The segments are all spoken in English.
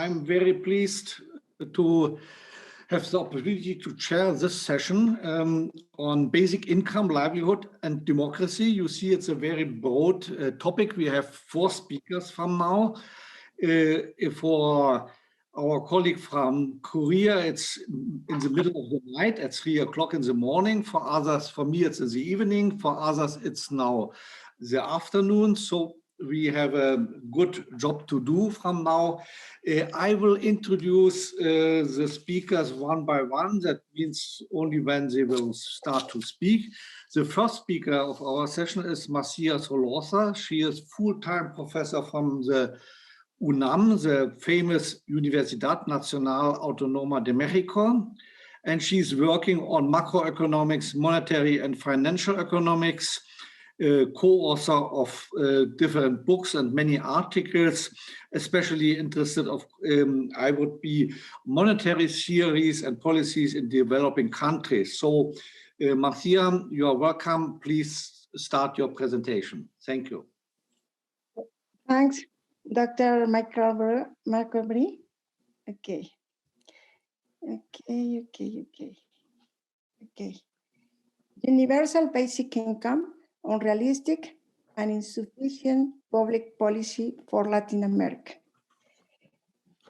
I'm very pleased to have the opportunity to chair this session on basic income, livelihood, and democracy. You see, it's a very broad topic. We have 4 speakers from now. For our colleague from Korea, it's in the middle of the night at 3 o'clock in the morning. For others, for me, it's in the evening. For others, it's now the afternoon. So we have a good job to do from now. I will introduce the speakers one by one. That means only when they will start to speak. The first speaker of our session is Marcia Solorza. She is full-time professor from the UNAM, the famous Universidad, Nacional, Autonoma de Mexico. And she's working on macroeconomics, monetary and financial economics, co-author of different books and many articles, especially interested of, I would be monetary theories and policies in developing countries. So Marcia, you are welcome. Please start your presentation. Thank you. Thanks, Dr. Michael Brie. Okay. Universal basic income, unrealistic and insufficient public policy for Latin America.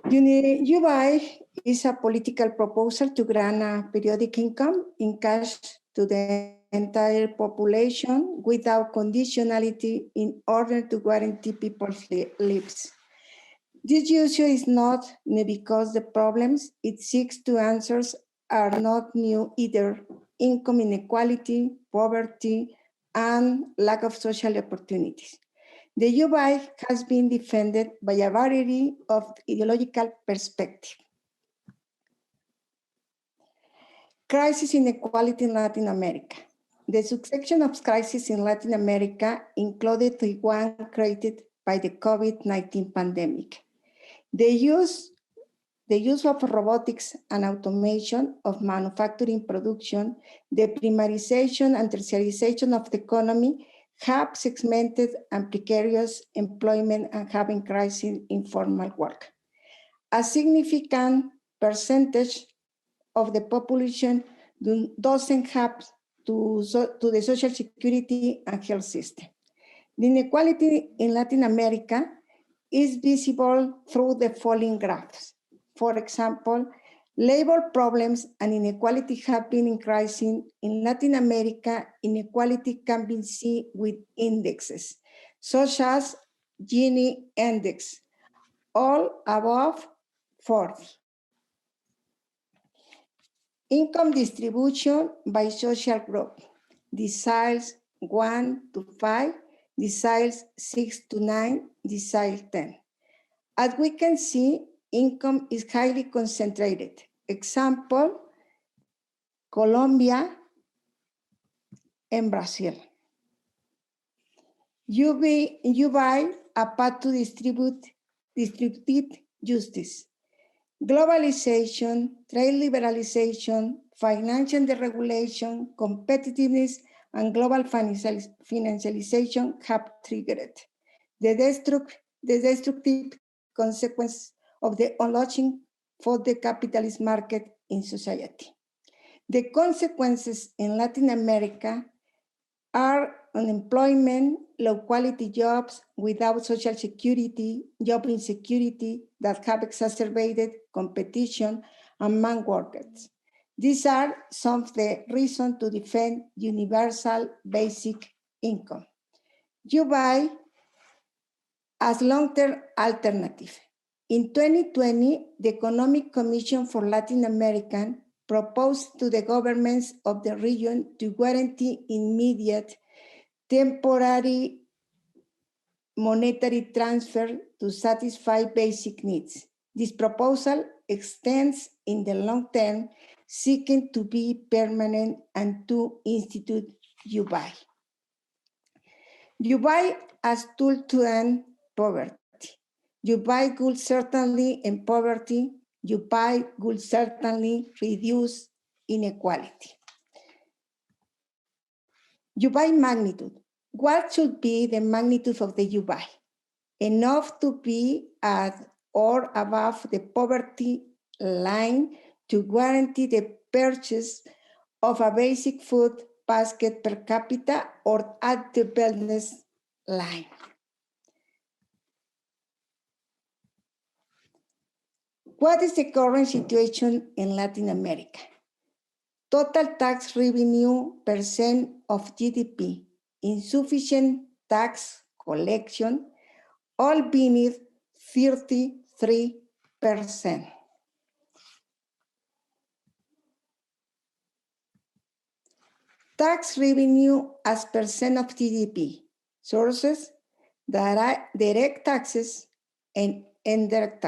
UBI is a political proposal to grant a periodic income in cash to the entire population without conditionality in order to guarantee people's lives. This issue is not new because the problems it seeks to answer are not new either: income inequality, poverty, and lack of social opportunities. The UBI has been defended by a variety of ideological perspectives. Crisis inequality in Latin America. The succession of crises in Latin America included the one created by the COVID-19 pandemic. The use of robotics and automation of manufacturing production, the primarization and tertiarization of the economy have segmented and precarious employment and have increased informal work. A significant percentage of the population doesn't have to the social security and health system. The inequality in Latin America is visible through the following graphs. For example, labor problems and inequality have been increasing in Latin America. Inequality can be seen with indexes, such as Gini index, all above 40. Income distribution by social group, deciles 1 to 5, deciles 6 to 9, decile 10. As we can see, income is highly concentrated. Example, Colombia and Brazil. UBI, a path to distributed justice. Globalization, trade liberalization, financial deregulation, competitiveness, and global financialization have triggered the destructive consequence of the unleashing for the capitalist market in society. The consequences in Latin America are unemployment, low-quality jobs without social security, job insecurity that have exacerbated competition among workers. These are some of the reasons to defend universal basic income. UBI as long-term alternative. In 2020, the Economic Commission for Latin America proposed to the governments of the region to guarantee immediate temporary monetary transfer to satisfy basic needs. This proposal extends in the long term, seeking to be permanent and to institute UBI. UBI as tool to end poverty. UBI would certainly end poverty. UBI would certainly reduce inequality. UBI magnitude. What should be the magnitude of the UBI? Enough to be at or above the poverty line to guarantee the purchase of a basic food basket per capita or at the wellness line. What is the current situation in Latin America? Total tax revenue percent of GDP, insufficient tax collection, all beneath 33%. Tax revenue as percent of GDP, sources, direct taxes, and indirect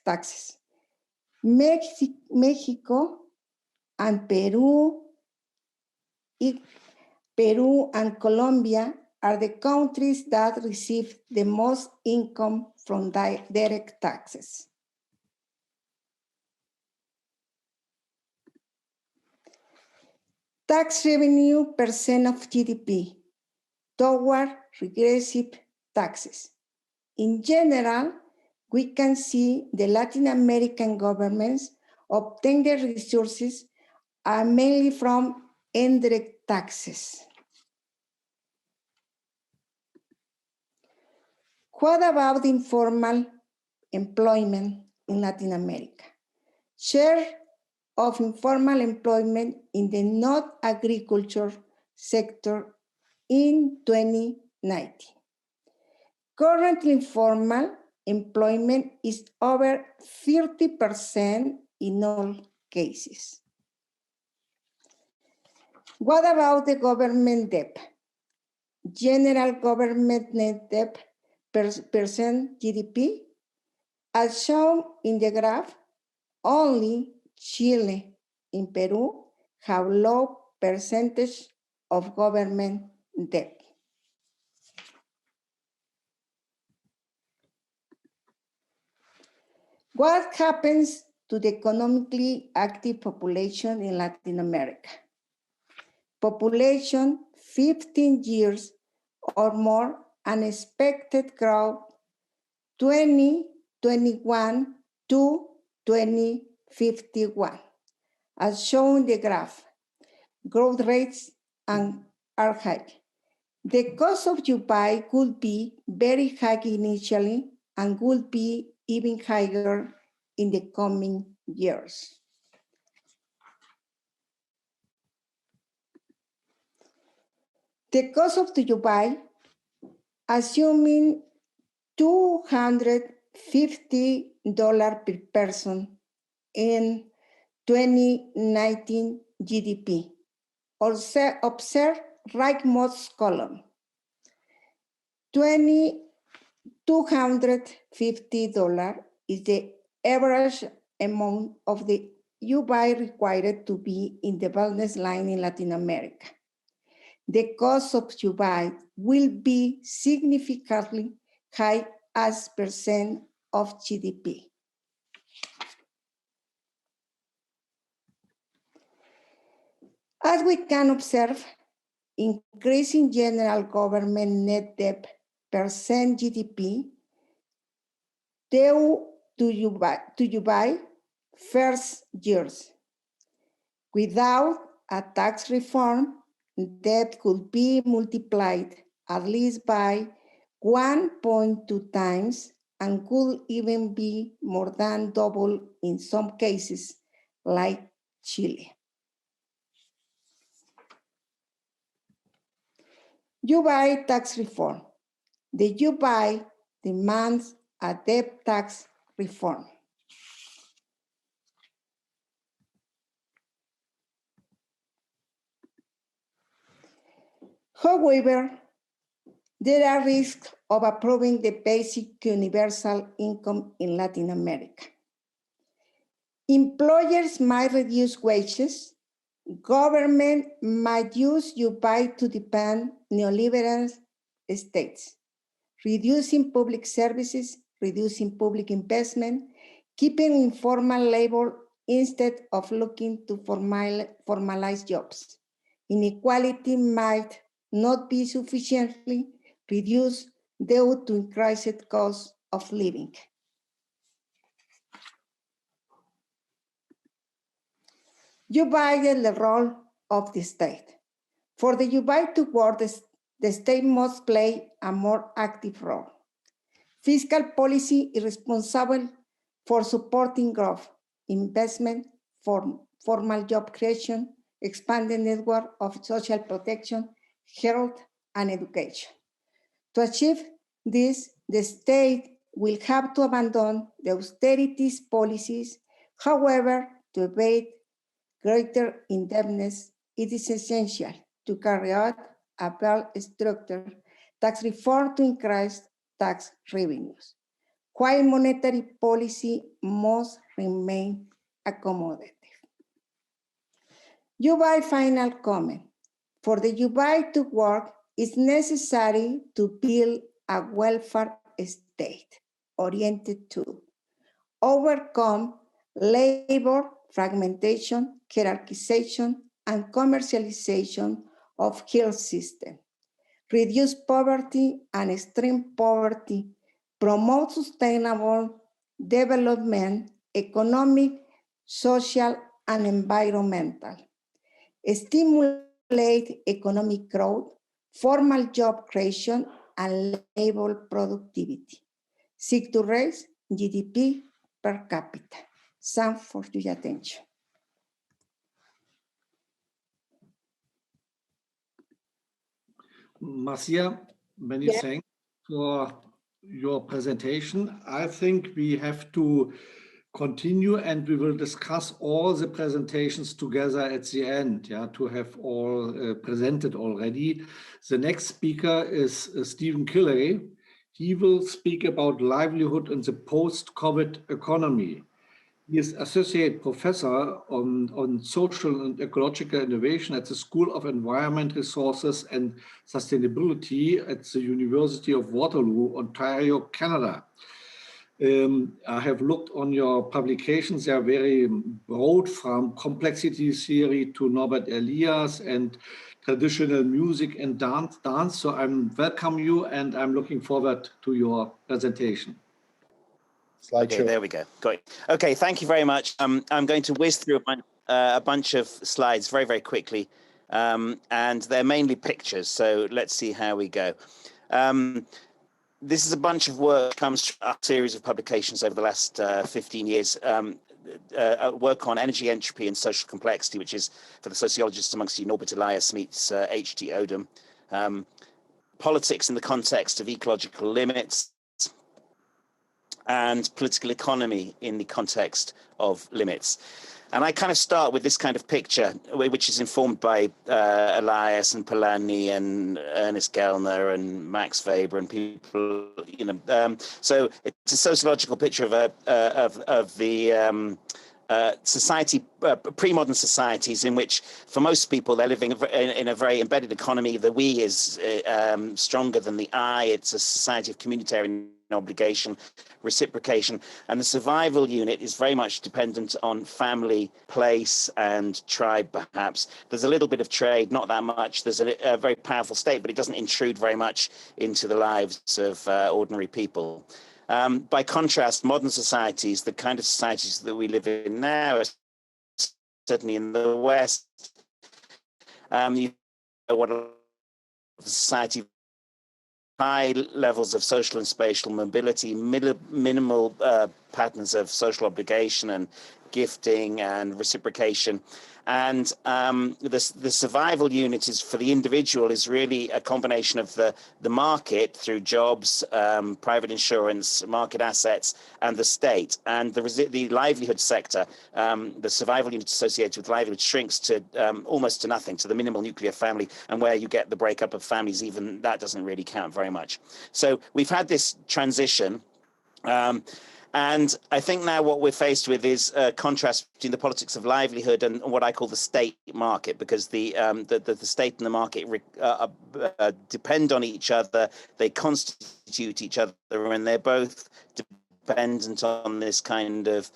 taxes. Mexico and Peru and Colombia are the countries that receive the most income from direct taxes. Tax revenue percent of GDP toward regressive taxes. In general, we can see the Latin American governments obtain their resources mainly from indirect taxes. What about informal employment in Latin America? Share of informal employment in the non-agriculture sector in 2019. Currently, informal employment is over 30% in all cases. What about the government debt? General government net debt percent GDP? As shown in the graph, only Chile and Peru have low percentage of government debt. What happens to the economically active population in Latin America? Population 15 years or more, unexpected growth 2021 to 2051. As shown in the graph, growth rates are high. The cost of you buy could be very high initially and will be even higher in the coming years. The cost of you buy, assuming $250 per person in 2019 GDP, or observe rightmost column. $250 is the average amount of the U-buy required to be in the wellness line in Latin America. The cost of U-buy will be significantly high as percent of GDP. As we can observe, increasing general government net debt percent GDP due to you buy first years. Without a tax reform, debt could be multiplied at least by 1.2 times and could even be more than double in some cases, like Chile. U-buy tax reform. The U-buy demands a debt tax reform. However, there are risks of approving the basic universal income in Latin America. Employers might reduce wages. Government might use U-buy to defend neoliberal states, reducing public services, reducing public investment, keeping informal labor instead of looking to formalize jobs. Inequality might not be sufficiently reduced due to increased cost of living. You violate the role of the state. For the U.S. to work, the state must play a more active role. Fiscal policy is responsible for supporting growth, investment, formal job creation, expanded network of social protection, health, and education. To achieve this, the state will have to abandon the austerity policies. However, to evade greater indebtedness, it is essential to carry out a well-structured tax reform to increase tax revenues, while monetary policy must remain accommodative. UI final comment. For the UI to work, it's necessary to build a welfare state oriented to overcome labor fragmentation, hierarchization, and commercialization of health system, reduce poverty and extreme poverty, promote sustainable development, economic, social, and environmental, stimulate economic growth, formal job creation, and labor productivity, seek to raise GDP per capita. Thanks for your attention. Marcia, many thanks for your presentation. I think we have to continue and we will discuss all the presentations together at the end, to have all presented already. The next speaker is Stephen Quilley. He will speak about livelihood in the post-COVID economy. He is Associate Professor on Social and Ecological Innovation at the School of Environment, Resources and Sustainability at the University of Waterloo, Ontario, Canada. I have looked on your publications. They are very broad, from complexity theory to Norbert Elias and traditional music and dance. So I welcome you and I'm looking forward to your presentation. Okay, there we go. Got it. Okay, thank you very much. I'm going to whiz through a bunch of slides very, very quickly, and they're mainly pictures. So let's see how we go. This is a bunch of work, comes from a series of publications over the last 15 years. Work on energy entropy and social complexity, which is, for the sociologists amongst you, Norbert Elias meets H.T. Odum. Politics in the context of ecological limits, and political economy in the context of limits. And I kind of start with this kind of picture, which is informed by Elias and Polanyi and Ernest Gellner and Max Weber and people, so it's a sociological picture of the society, pre-modern societies in which, for most people, they're living in a very embedded economy. The we is stronger than the I. It's a society of communitarian obligation, reciprocation, and the survival unit is very much dependent on family, place, and tribe, perhaps. There's a little bit of trade, not that much. There's a very powerful state, but it doesn't intrude very much into the lives of ordinary people. By contrast, modern societies, the kind of societies that we live in now, certainly in the West, what a society, high levels of social and spatial mobility, minimal patterns of social obligation and gifting and reciprocation. And the survival unit is, for the individual, is really a combination of the market through jobs, private insurance, market assets, and the state. And the livelihood sector, the survival unit associated with livelihood, shrinks to almost to nothing, to the minimal nuclear family, and where you get the breakup of families, even that doesn't really count very much. So we've had this transition. And I think now what we're faced with is a contrast between the politics of livelihood and what I call the state market, because the state and the market depend on each other, they constitute each other, and they're both dependent on this kind of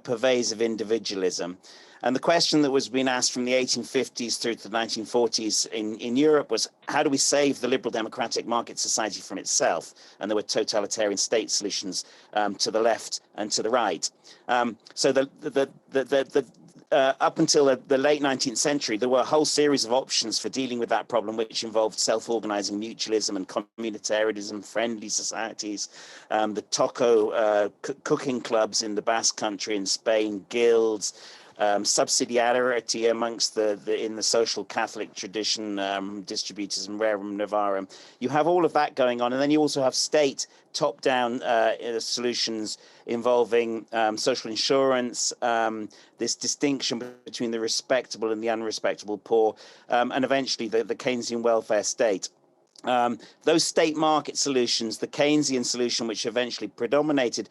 pervasive individualism. And the question that was being asked from the 1850s through to the 1940s in Europe was, how do we save the liberal democratic market society from itself? And there were totalitarian state solutions to the left and to the right. So up until the late 19th century, there were a whole series of options for dealing with that problem, which involved self-organizing mutualism and communitarianism, friendly societies, the Toco cooking clubs in the Basque Country in Spain, guilds, subsidiarity amongst in the social Catholic tradition, distributors and rerum novarum. You have all of that going on, and then you also have state top-down solutions involving social insurance, this distinction between the respectable and the unrespectable poor, and eventually the Keynesian welfare state. Those state market solutions, the Keynesian solution, which eventually predominated,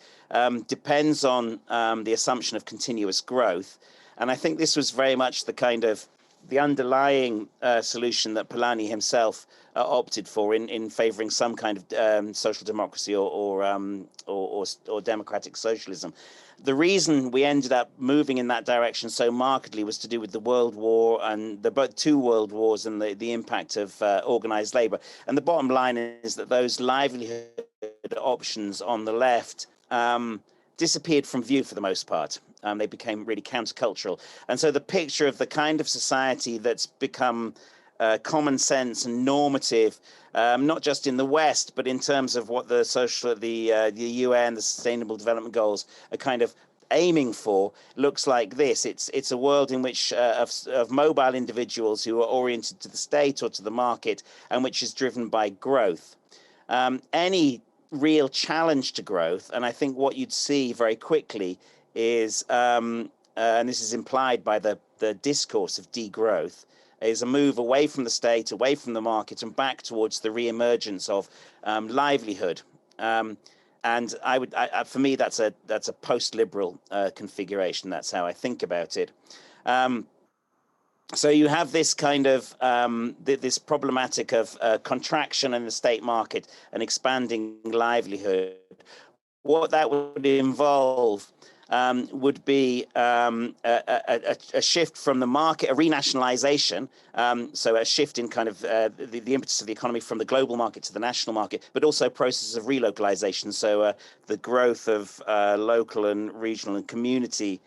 depends on the assumption of continuous growth. And I think this was very much the underlying solution that Polanyi himself opted for in favouring some kind of social democracy or democratic socialism. The reason we ended up moving in that direction so markedly was to do with the World War and both two world wars and the impact of organised labour. And the bottom line is that those livelihood options on the left disappeared from view for the most part. They became really countercultural. And so the picture of the kind of society that's become common sense and normative, not just in the West, but in terms of what the UN, the Sustainable Development Goals are kind of aiming for, looks like this. It's a world in which of mobile individuals who are oriented to the state or to the market, and which is driven by growth. Any real challenge to growth, and I think what you'd see very quickly is, and this is implied by the discourse of degrowth, is a move away from the state, away from the market, and back towards the re-emergence of livelihood. And for me, that's a post-liberal configuration. That's how I think about it. So you have this kind of this problematic of contraction in the state market and expanding livelihood. What that would involve would be a shift from the market, a renationalization, so a shift in kind of the impetus of the economy from the global market to the national market, but also processes of relocalization, so the growth of local and regional and community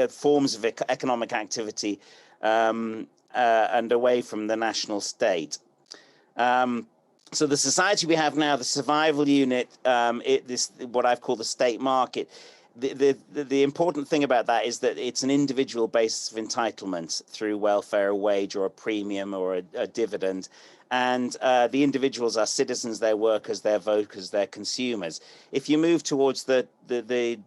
forms of economic activity and away from the national state. So the society we have now, the survival unit, what I've called the state market, the important thing about that is that it's an individual basis of entitlement through welfare, a wage or a premium or a dividend. And the individuals are citizens, they're workers, they're voters, they're consumers. If you move towards the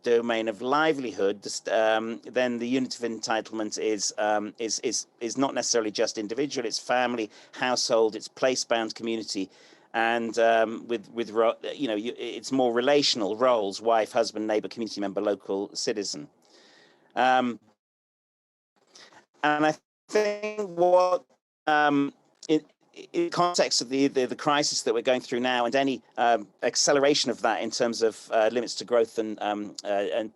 domain of livelihood, then the unit of entitlement is not necessarily just individual, it's family, household, it's place-bound community. And it's more relational roles: wife, husband, neighbor, community member, local citizen. And I think what in context of the crisis that we're going through now, and any acceleration of that in terms of limits to growth and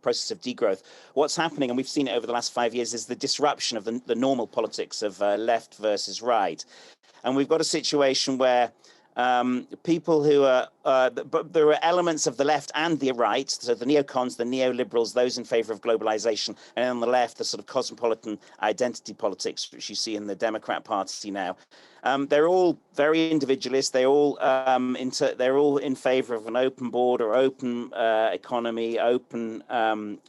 process of degrowth, what's happening, and we've seen it over the last 5 years, is the disruption of the normal politics of left versus right. And we've got a situation where people who are, but there are elements of the left and the right, so the neocons, the neoliberals, those in favor of globalization, and on the left, the sort of cosmopolitan identity politics, which you see in the Democrat Party now. They're all very individualist. They're all in favor of an open border, open economy, open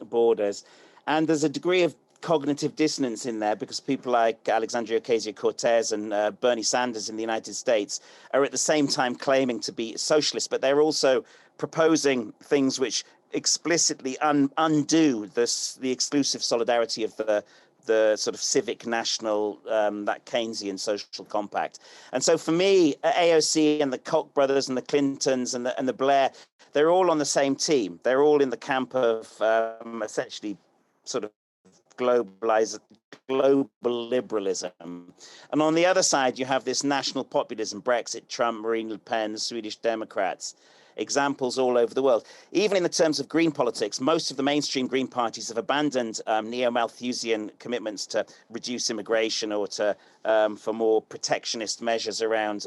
borders, and there's a degree of cognitive dissonance in there because people like Alexandria Ocasio-Cortez and Bernie Sanders in the United States are at the same time claiming to be socialists, but they're also proposing things which explicitly undo the exclusive solidarity of the sort of civic national, that Keynesian social compact. And so for me, AOC and the Koch brothers and the Clintons and the Blair, they're all on the same team. They're all in the camp of essentially sort of global liberalism. And on the other side, you have this national populism: Brexit, Trump, Marine Le Pen, the Swedish Democrats, examples all over the world. Even in the terms of green politics, most of the mainstream green parties have abandoned neo-Malthusian commitments to reduce immigration or to for more protectionist measures around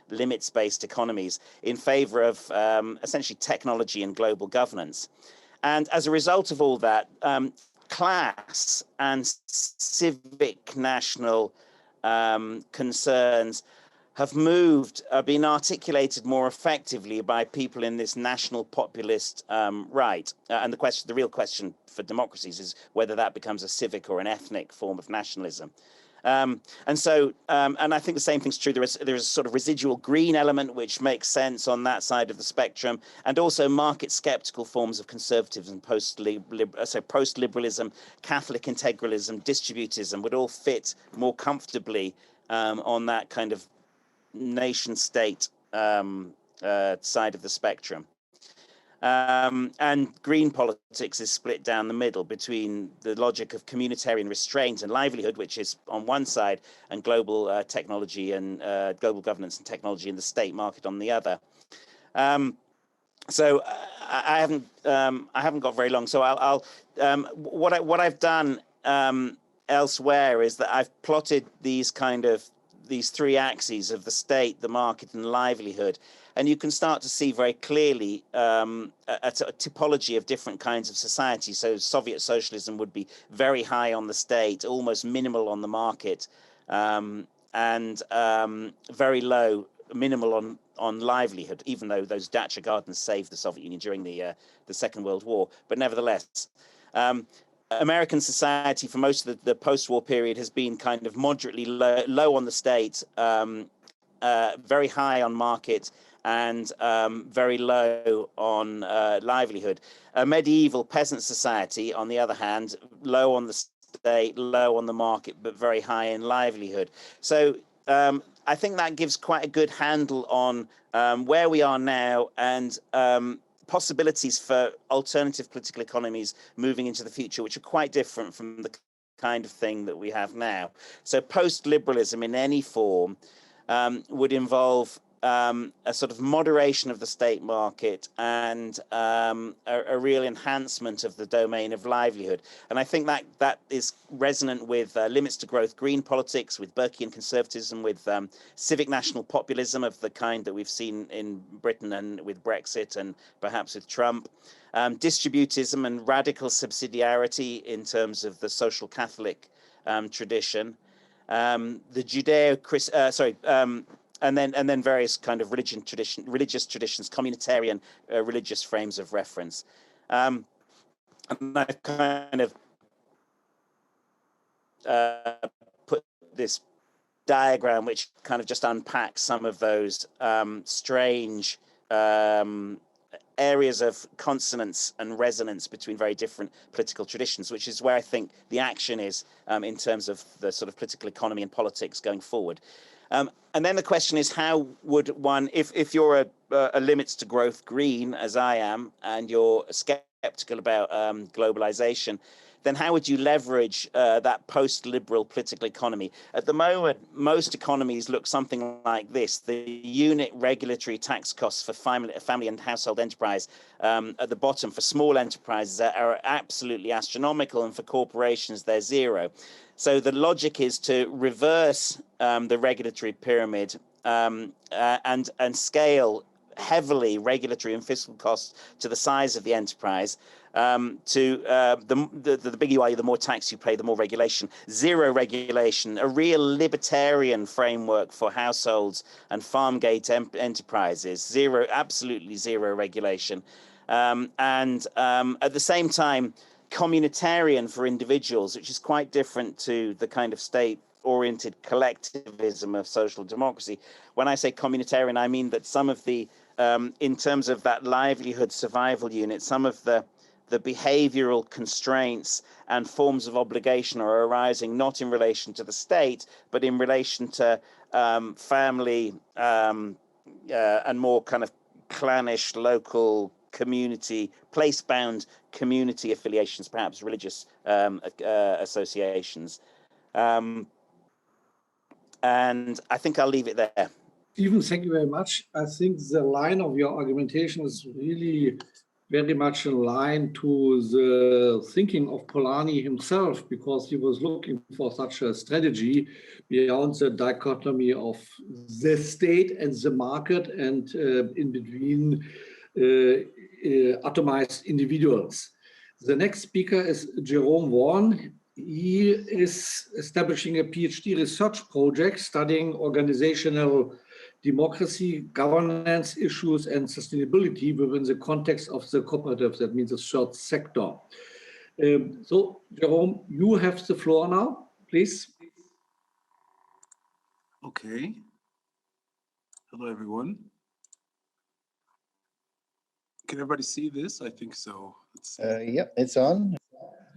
limits-based economies in favor of essentially technology and global governance. And as a result of all that, class and civic national concerns have been articulated more effectively by people in this national populist right. And the real question for democracies is whether that becomes a civic or an ethnic form of nationalism. And I think the same thing's true. There is a sort of residual green element which makes sense on that side of the spectrum, and also market skeptical forms of conservatism, post-liberalism, Catholic integralism, distributism would all fit more comfortably on that kind of nation-state side of the spectrum. And green politics is split down the middle between the logic of communitarian restraint and livelihood, which is on one side, and global technology and global governance and technology in the state market on the other. So I haven't got very long. So what I've done elsewhere is that I've plotted these three axes of the state, the market, and livelihood. And you can start to see very clearly a typology of different kinds of society. So Soviet socialism would be very high on the state, almost minimal on the market, and very low, minimal on livelihood, even though those dacha gardens saved the Soviet Union during the Second World War. But nevertheless, American society for most of the post-war period has been kind of moderately low on the state, very high on market, and very low on livelihood. A medieval peasant society, on the other hand, low on the state, low on the market, but very high in livelihood. So I think that gives quite a good handle on where we are now and possibilities for alternative political economies moving into the future, which are quite different from the kind of thing that we have now. So post-liberalism in any form would involve a sort of moderation of the state market and a real enhancement of the domain of livelihood. And I think that is resonant with limits to growth green politics, with Burkean conservatism, with civic national populism of the kind that we've seen in Britain and with Brexit and perhaps with Trump. Distributism and radical subsidiarity in terms of the social Catholic tradition. The and then various kind of religious traditions, communitarian religious frames of reference. And I've kind of put this diagram which kind of just unpacks some of those strange areas of consonance and resonance between very different political traditions, which is where I think the action is in terms of the sort of political economy and politics going forward. And then the question is, how would one, if you're a limits to growth green, as I am, and you're skeptical about globalization, then how would you leverage that post-liberal political economy? At the moment, most economies look something like this. The unit regulatory tax costs for family and household enterprise at the bottom for small enterprises are absolutely astronomical, and for corporations, they're zero. So the logic is to reverse the regulatory pyramid and scale heavily regulatory and fiscal costs to the size of the enterprise. The bigger you are, the more tax you pay, the more regulation. Zero regulation, a real libertarian framework for households and farm gate enterprises. Absolutely zero regulation. And at the same time, communitarian for individuals, which is quite different to the kind of state-oriented collectivism of social democracy. When I say communitarian, I mean that some of the, in terms of that livelihood survival unit, some of the behavioral constraints and forms of obligation are arising not in relation to the state, but in relation to family and more kind of clannish local community, place-bound community affiliations, perhaps religious associations. And I think I'll leave it there. Stephen, thank you very much. I think the line of your argumentation is really very much in line to the thinking of Polanyi himself, because he was looking for such a strategy beyond the dichotomy of the state and the market, and in between atomized individuals. The next speaker is Jerome Warren. He is establishing a PhD research project studying organizational democracy, governance issues, and sustainability within the context of the cooperative, that means the third sector. So, Jerome, you have the floor now, please. Okay. Hello, everyone. Can everybody see this? I think so. Let's see. Yep, it's on.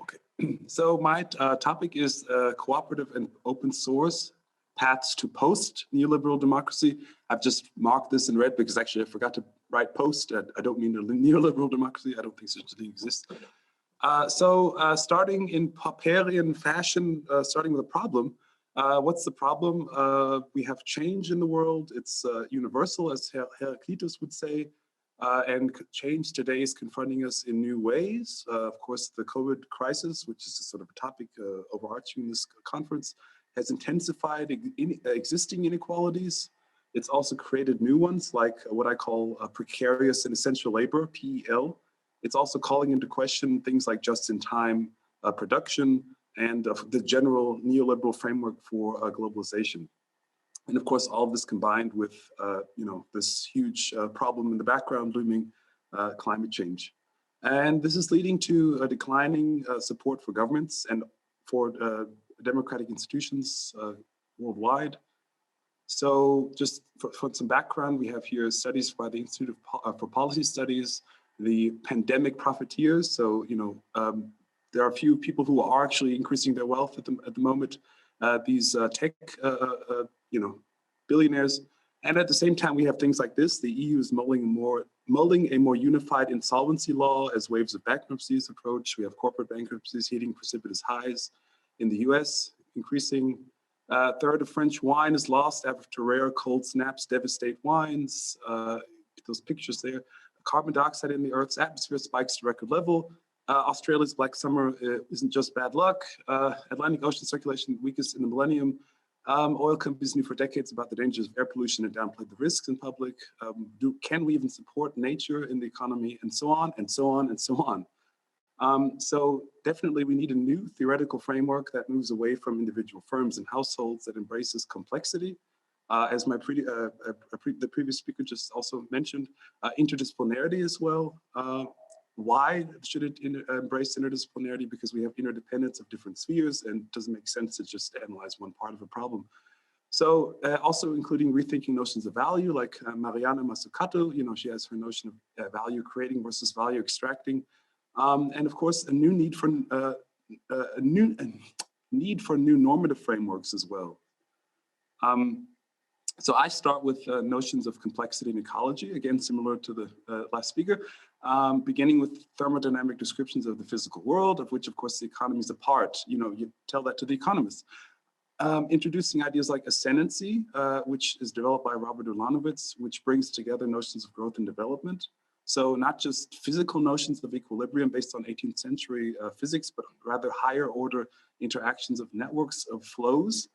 Okay. So my topic is cooperative and open source paths to post-neoliberal democracy. I've just marked this in red because actually I forgot to write post. I don't mean neoliberal democracy. I don't think such a thing exists. Starting in Popperian fashion, starting with a problem. What's the problem? We have change in the world. It's universal, as Heraclitus would say, and change today is confronting us in new ways. Of course, the COVID crisis, which is a sort of a topic overarching this conference, has intensified existing inequalities. It's also created new ones, like what I call precarious and essential labor, PEL. It's also calling into question things like just-in-time production and the general neoliberal framework for globalization. And of course, all of this combined with this huge problem in the background looming, climate change. And this is leading to a declining support for governments and for democratic institutions worldwide. So just for some background, we have here studies by the Institute for Policy Studies, the pandemic profiteers. So, there are a few people who are actually increasing their wealth at the moment. These tech, billionaires. And at the same time, we have things like this. The EU is molding a more unified insolvency law as waves of bankruptcies approach. We have corporate bankruptcies hitting precipitous highs in the US, increasing. Third of French wine is lost after rare cold snaps devastate wines. Those pictures there. Carbon dioxide in the Earth's atmosphere spikes to record level. Australia's Black Summer isn't just bad luck. Atlantic Ocean circulation weakest in the millennium. Oil companies knew for decades about the dangers of air pollution and downplayed the risks in public. Can we even support nature in the economy, and so on, and so on, and so on. So definitely we need a new theoretical framework that moves away from individual firms and households, that embraces complexity. As the previous speaker just also mentioned, interdisciplinarity as well. Why should it embrace interdisciplinarity? Because we have interdependence of different spheres, and it doesn't make sense to just analyze one part of a problem. So also including rethinking notions of value, like Mariana Mazzucato, she has her notion of value creating versus value extracting. And of course, a need for new normative frameworks as well. So I start with notions of complexity and ecology, again, similar to the last speaker, beginning with thermodynamic descriptions of the physical world, of which, of course, the economy is a part. You tell that to the economists. Introducing ideas like ascendancy, which is developed by Robert Ulanowitz, which brings together notions of growth and development. So not just physical notions of equilibrium based on 18th century physics, but rather higher order interactions of networks of flows.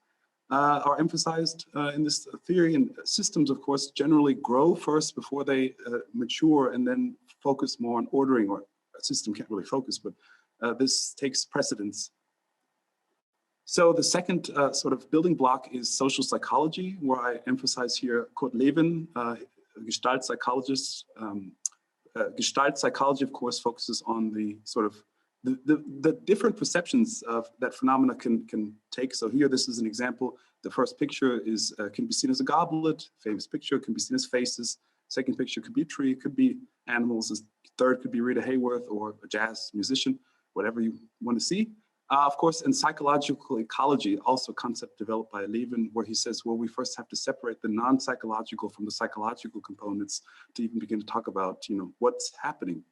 Are emphasized in this theory, and systems, of course, generally grow first before they mature and then focus more on ordering, or a system can't really focus, but this takes precedence. So the second sort of building block is social psychology, where I emphasize here Kurt Lewin, Gestalt psychologist. Gestalt psychology, of course, focuses on the sort of the different perceptions of that phenomena can take. So here, this is an example. The first picture is can be seen as a goblet. Famous picture can be seen as faces. Second picture could be a tree, could be animals. Third could be Rita Hayworth or a jazz musician, whatever you want to see. Of course, in psychological ecology, also a concept developed by Lewin, where he says, well, we first have to separate the non-psychological from the psychological components to even begin to talk about, what's happening.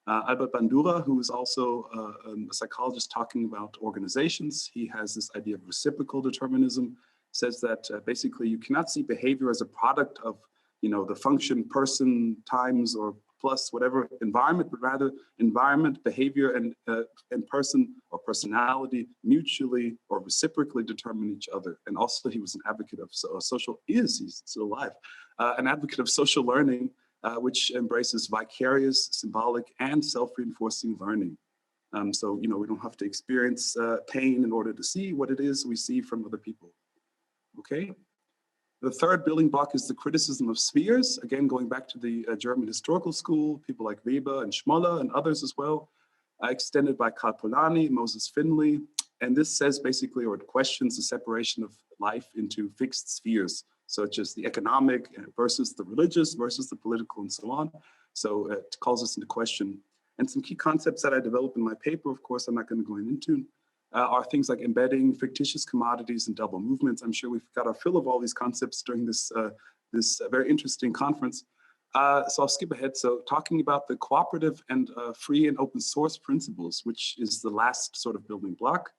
Albert Bandura, who is also a psychologist talking about organizations, he has this idea of reciprocal determinism, says that basically you cannot see behavior as a product of, the function, person, times, or plus whatever environment, but rather environment, behavior, and person or personality mutually or reciprocally determine each other. And also he was an advocate of he's still alive, an advocate of social learning, which embraces vicarious, symbolic, and self-reinforcing learning. So, we don't have to experience pain in order to see what it is we see from other people. Okay. The third building block is the criticism of spheres. Again, going back to the German historical school, people like Weber and Schmoller and others as well, extended by Karl Polanyi, Moses Finley. And this says basically, or it questions the separation of life into fixed spheres, such as the economic versus the religious versus the political and so on. So it calls us into question. And some key concepts that I develop in my paper, of course, I'm not going to go into, are things like embedding fictitious commodities and double movements. I'm sure we've got our fill of all these concepts during this, this very interesting conference. So I'll skip ahead. So talking about the cooperative and free and open source principles, which is the last sort of building block.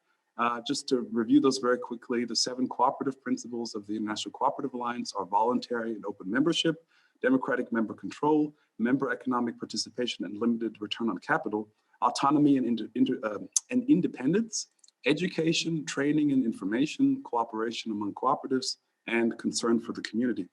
Just to review those very quickly, the 7 cooperative principles of the International Cooperative Alliance are voluntary and open membership, democratic member control, member economic participation and limited return on capital, autonomy and independence, education, training and information, cooperation among cooperatives, and concern for the community.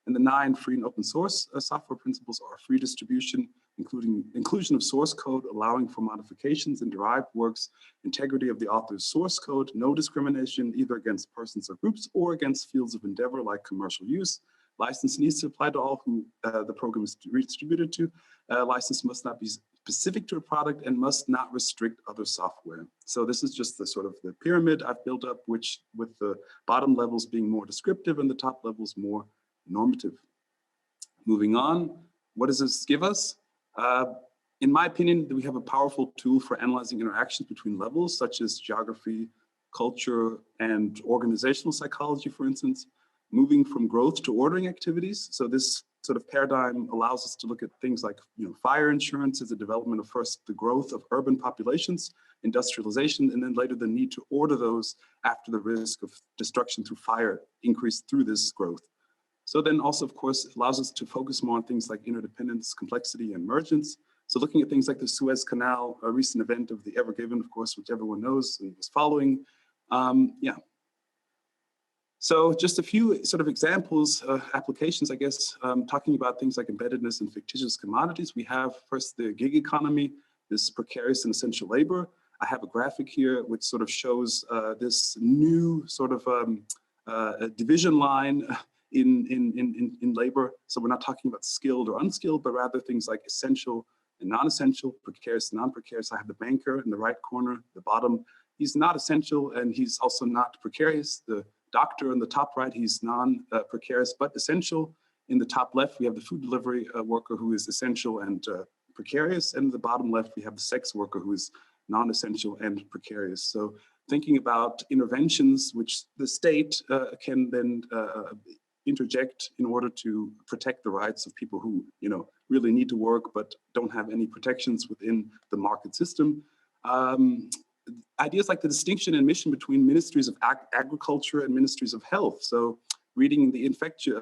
And the 9 free and open source software principles are free distribution, including inclusion of source code, allowing for modifications in derived works, integrity of the author's source code, no discrimination either against persons or groups or against fields of endeavor like commercial use. License needs to apply to all who the program is redistributed to. License must not be specific to a product and must not restrict other software. So this is just the sort of the pyramid I've built up, which with the bottom levels being more descriptive and the top levels more normative. Moving on, what does this give us? In my opinion, we have a powerful tool for analyzing interactions between levels, such as geography, culture, and organizational psychology, for instance, moving from growth to ordering activities. So this sort of paradigm allows us to look at things like, fire insurance as a development of first the growth of urban populations, industrialization, and then later the need to order those after the risk of destruction through fire increased through this growth. So then also, of course, it allows us to focus more on things like interdependence, complexity, and emergence. So looking at things like the Suez Canal, a recent event of the Ever Given, of course, which everyone knows and was following. So just a few sort of examples, applications, I guess, talking about things like embeddedness and fictitious commodities. We have first the gig economy, this precarious and essential labor. I have a graphic here which sort of shows this new sort of division line in labor. So we're not talking about skilled or unskilled, but rather things like essential and non-essential, precarious and non-precarious. I have the banker in the right corner, the bottom. He's not essential and he's also not precarious. The doctor in the top right, he's non-precarious but essential. In the top left, we have the food delivery worker who is essential and precarious. And in the bottom left, we have the sex worker who is non-essential and precarious. So thinking about interventions which the state can then interject in order to protect the rights of people who, really need to work but don't have any protections within the market system. Ideas like the distinction and mission between ministries of agriculture and ministries of health. So reading the infectious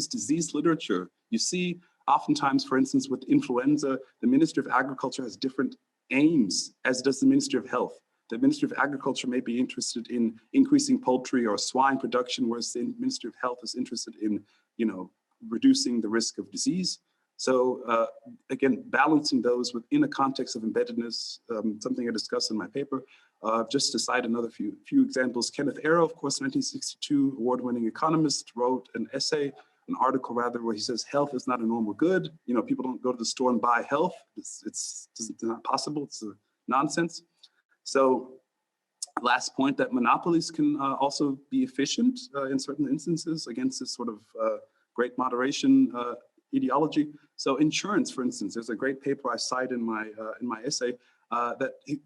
disease literature, you see oftentimes, for instance, with influenza, the Ministry of Agriculture has different aims, as does the Ministry of Health. The Ministry of Agriculture may be interested in increasing poultry or swine production, whereas the Ministry of Health is interested in, reducing the risk of disease. So again, balancing those within a context of embeddedness, something I discuss in my paper. Just to cite another few examples, Kenneth Arrow, of course, 1962, award-winning economist, wrote an article rather, where he says health is not a normal good. People don't go to the store and buy health. It's not possible. It's nonsense. So last point, that monopolies can also be efficient in certain instances against this sort of great moderation ideology. So insurance, for instance, there's a great paper I cite in my essay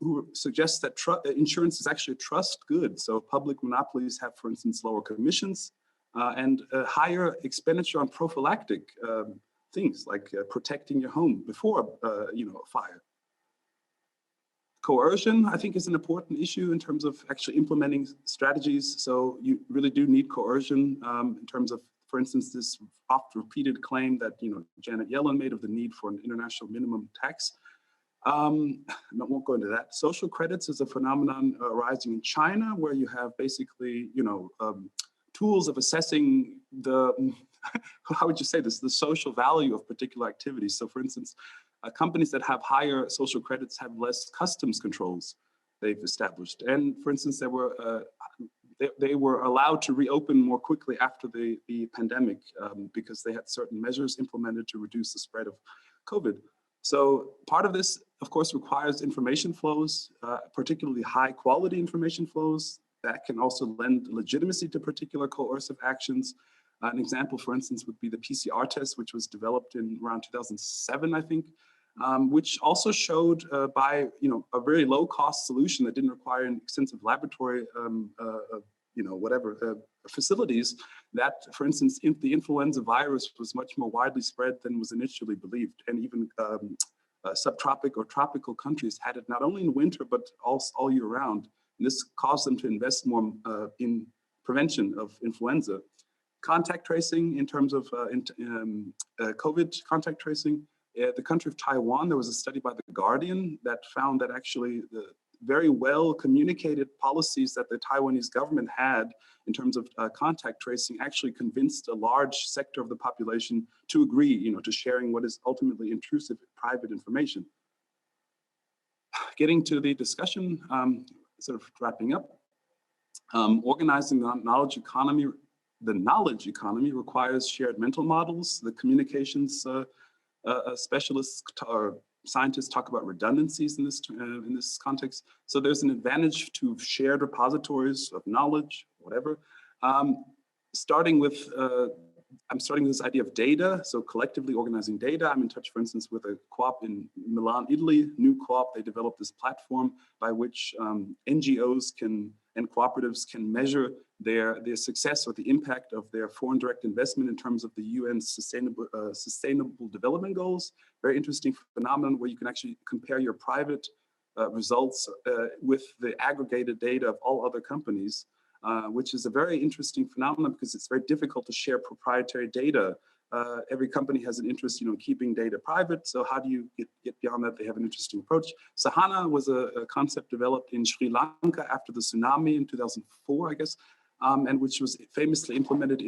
who suggests that insurance is actually a trust good. So public monopolies have, for instance, lower commissions and higher expenditure on prophylactic things like protecting your home before a fire. Coercion, I think, is an important issue in terms of actually implementing strategies. So you really do need coercion in terms of, for instance, this oft-repeated claim that Janet Yellen made of the need for an international minimum tax. I won't go into that. Social credits is a phenomenon arising in China, where you have basically tools of assessing the how would you say this, the social value of particular activities. So for instance, companies that have higher social credits have less customs controls they've established. And for instance, they were allowed to reopen more quickly after the pandemic because they had certain measures implemented to reduce the spread of COVID. So part of this, of course, requires information flows, particularly high quality information flows that can also lend legitimacy to particular coercive actions. An example, for instance, would be the PCR test, which was developed in around 2007, I think, which also showed by a very low cost solution that didn't require an extensive laboratory facilities, that, for instance, the influenza virus was much more widely spread than was initially believed. And even subtropic or tropical countries had it not only in winter, but also all year round. And this caused them to invest more in prevention of influenza. Contact tracing in terms of COVID contact tracing. The country of Taiwan, there was a study by The Guardian that found that actually the very well communicated policies that the Taiwanese government had in terms of contact tracing actually convinced a large sector of the population to agree, to sharing what is ultimately intrusive private information. Getting to the discussion, sort of wrapping up, organizing the knowledge economy. The knowledge economy requires shared mental models. The communications specialists or scientists talk about redundancies in this context. So there's an advantage to shared repositories of knowledge, whatever. Starting with, I'm starting with this idea of data. So collectively organizing data. I'm in touch, for instance, with a co-op in Milan, Italy, new co-op. They developed this platform by which NGOs and cooperatives can measure their success or the impact of their foreign direct investment in terms of the UN's sustainable development goals. Very interesting phenomenon where you can actually compare your private results with the aggregated data of all other companies, which is a very interesting phenomenon because it's very difficult to share proprietary data. Every company has an interest, in keeping data private. So how do you get beyond that? They have an interesting approach. Sahana was a concept developed in Sri Lanka after the tsunami in 2004, I guess, and which was famously implemented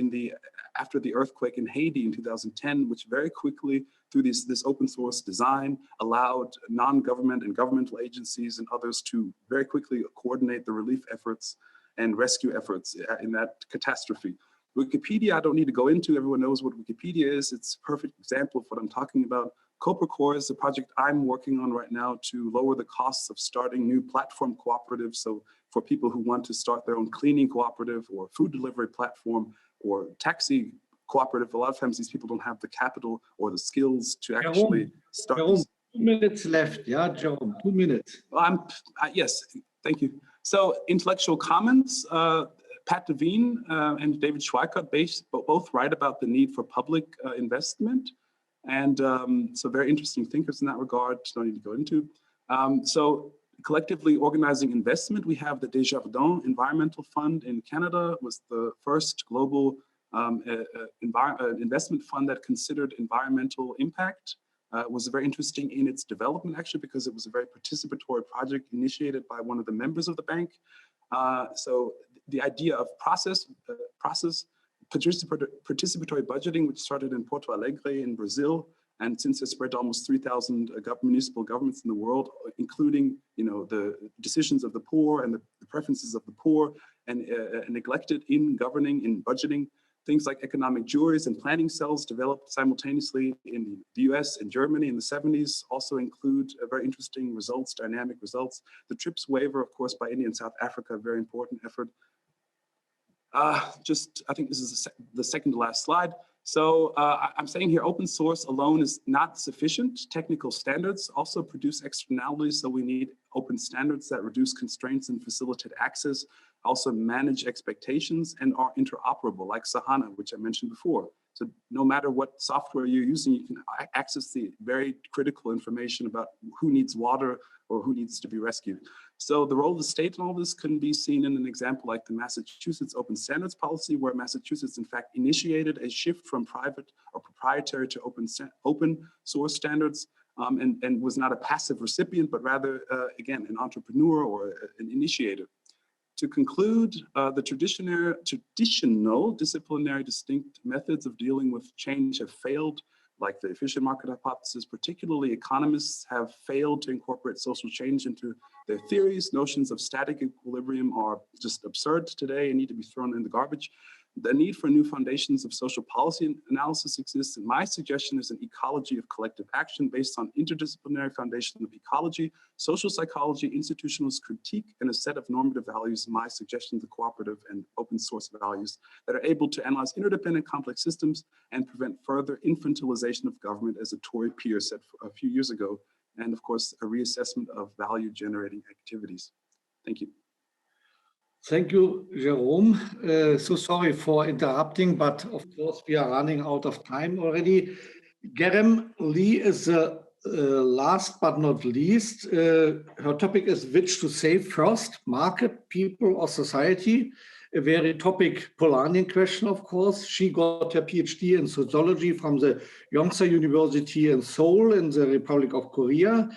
after the earthquake in Haiti in 2010, which very quickly, through this open source design, allowed non-government and governmental agencies and others to very quickly coordinate the relief efforts and rescue efforts in that catastrophe. Wikipedia, I don't need to go into, everyone knows what Wikipedia is. It's a perfect example of what I'm talking about. Copercore is a project I'm working on right now to lower the costs of starting new platform cooperatives. So for people who want to start their own cleaning cooperative or food delivery platform or taxi cooperative, a lot of times these people don't have the capital or the skills to actually start. Jerome, 2 minutes left. Yeah, Jerome, 2 minutes. Well, yes, thank you. So intellectual commons, Pat Devine and David Schweikart both write about the need for public investment. And so very interesting thinkers in that regard, don't need to go into. So collectively organizing investment, we have the Desjardins Environmental Fund in Canada, was the first global investment fund that considered environmental impact. Was very interesting in its development, actually, because it was a very participatory project initiated by one of the members of the bank. So the idea of participatory budgeting, which started in Porto Alegre in Brazil, and since it's spread to almost 3,000 municipal governments in the world, including the decisions of the poor and the preferences of the poor, and neglected in governing, in budgeting. Things like economic juries and planning cells developed simultaneously in the US and Germany in the 70s also include very interesting results, dynamic results. The TRIPS waiver, of course, by India and South Africa, a very important effort. I think this is the second to last slide. So I'm saying here, open source alone is not sufficient. Technical standards also produce externalities. So we need open standards that reduce constraints and facilitate access, also manage expectations and are interoperable, like Sahana, which I mentioned before. So no matter what software you're using, you can access the very critical information about who needs water or who needs to be rescued. So the role of the state in all this can be seen in an example like the Massachusetts Open Standards Policy, where Massachusetts, in fact, initiated a shift from private or proprietary to open source standards, and was not a passive recipient, but rather, again, an entrepreneur or an initiator. To conclude, the traditional disciplinary distinct methods of dealing with change have failed, like the efficient market hypothesis. Particularly, economists have failed to incorporate social change into their theories. Notions of static equilibrium are just absurd today and need to be thrown in the garbage. The need for new foundations of social policy analysis exists, and my suggestion is an ecology of collective action based on interdisciplinary foundation of ecology, social psychology, institutionalist critique, and a set of normative values. My suggestion, the cooperative and open source values that are able to analyze interdependent complex systems and prevent further infantilization of government, as a Tory peer said a few years ago, and of course, a reassessment of value generating activities. Thank you. Thank you, Jerome. So sorry for interrupting, but of course we are running out of time already. Garam Lee is the last but not least. Her topic is which to save first, market, people, or society? A very topic Polanyi question, of course. She got her PhD in sociology from the Yonsei University in Seoul in the Republic of Korea.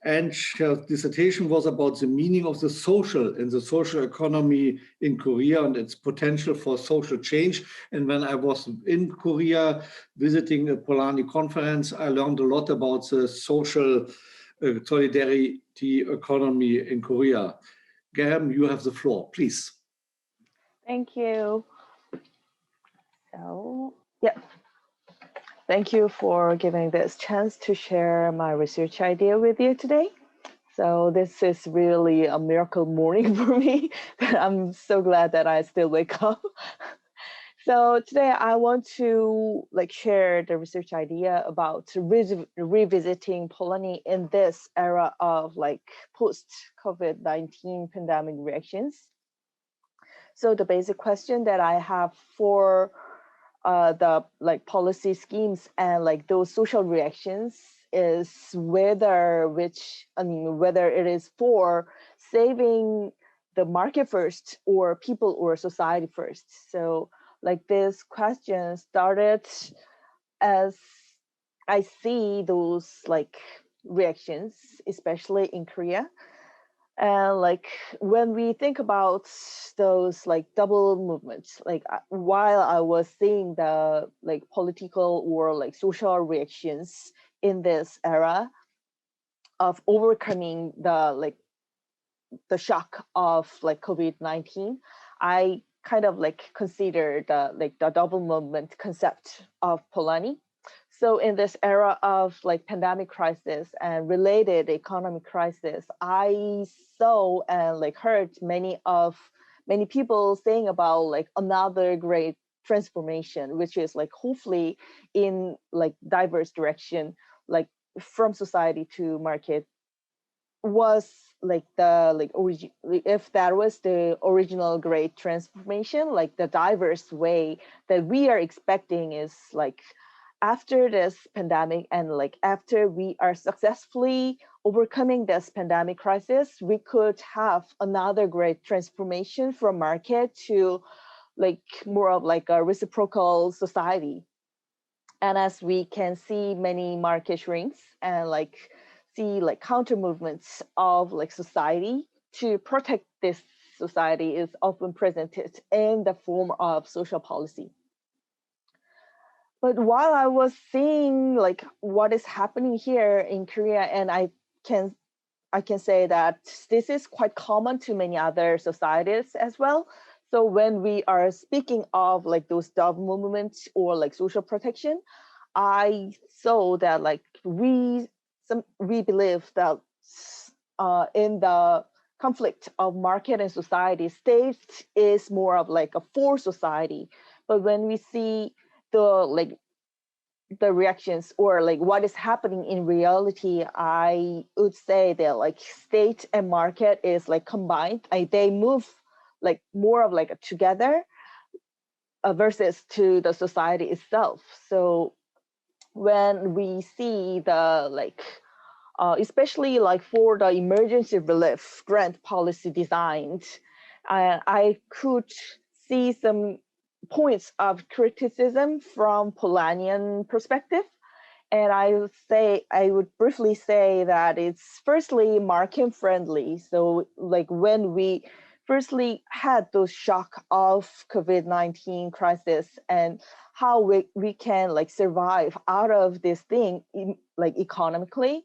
And her dissertation was about the meaning of the social in the social economy in Korea and its potential for social change. And when I was in Korea visiting a Polanyi conference, I learned a lot about the social solidarity economy in Korea. Garam, you have the floor, please. Thank you. So, yeah. Thank you for giving this chance to share my research idea with you today. So this is really a miracle morning for me. I'm so glad that I still wake up. So today I want to share the research idea about revisiting Polanyi in this era of post-COVID-19 pandemic reactions. So the basic question that I have for the policy schemes and those social reactions is whether it is for saving the market first or people or society first. So this question started as I see those reactions, especially in Korea. And when we think about those double movements, while I was seeing the political or social reactions in this era of overcoming the shock of COVID-19, I kind of consider the double movement concept of Polanyi. So in this era of pandemic crisis and related economic crisis, I saw and heard many people saying about another great transformation, which is hopefully in diverse direction, from society to market, was if that was the original great transformation, the diverse way that we are expecting is after this pandemic and after we are successfully overcoming this pandemic crisis, we could have another great transformation from market to more of a reciprocal society. And as we can see many market shrinks and see counter movements of society to protect this society is often presented in the form of social policy. But while I was seeing what is happening here in Korea, and I can say that this is quite common to many other societies as well. So when we are speaking of those double movements or social protection, I saw that we believe that in the conflict of market and society, state is more of a for society. But when we see the reactions or what is happening in reality, I would say that state and market is combined. They move more of together versus to the society itself. So when we see the especially for the emergency relief grant policy designed, I could see some points of criticism from Polanyian perspective. And I would briefly say that it's firstly market friendly. So when we firstly had those shock of COVID-19 crisis and how we can like survive out of this thing like economically.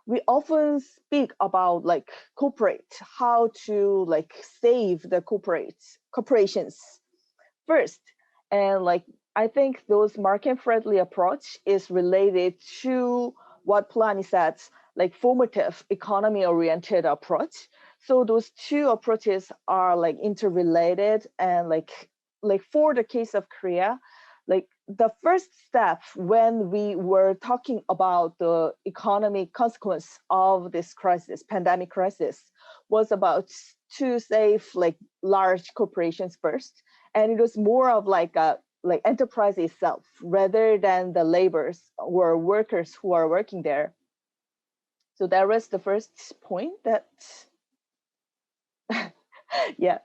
We often speak about like how to like save the corporations first. And like, I think those market-friendly approach is related to what Polanyi said, like formative economy-oriented approach. So those two approaches are like interrelated, and like for the case of Korea, like the first step when we were talking about the economic consequence of this crisis, pandemic crisis, was about to save like large corporations first. And it was more of like a enterprise itself rather than the laborers or workers who are working there. So that was the first point that, yeah,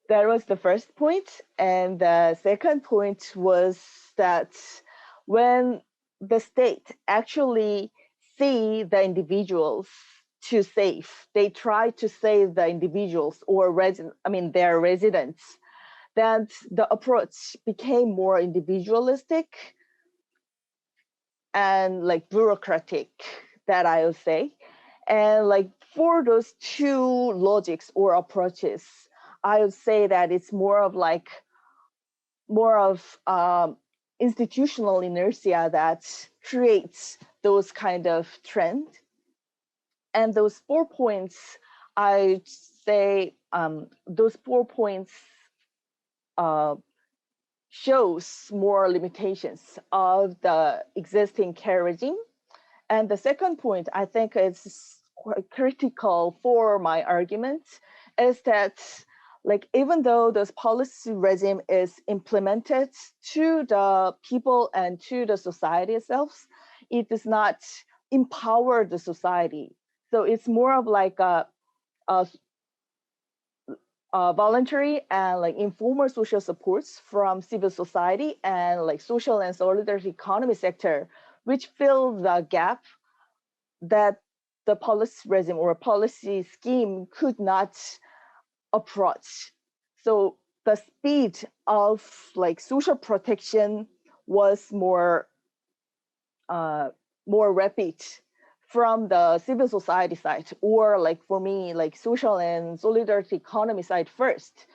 that was the first point. And the second point was that when the state actually see the individuals to save, they try to save the individuals or their residents, that the approach became more individualistic and like bureaucratic, that I would say. And like for those two logics or approaches, I would say that it's more of institutional inertia that creates those kind of trend. And those 4 points, I'd say those 4 points shows more limitations of the existing care regime. And the second point, I think is quite critical for my argument, is that like even though this policy regime is implemented to the people and to the society itself, it does not empower the society. So it's more of like a voluntary and like informal social supports from civil society and like social and solidarity economy sector, which fill the gap that the policy regime or policy scheme could not approach. So the speed of like social protection was more rapid from the civil society side, or like for me, like social and solidarity economy side first.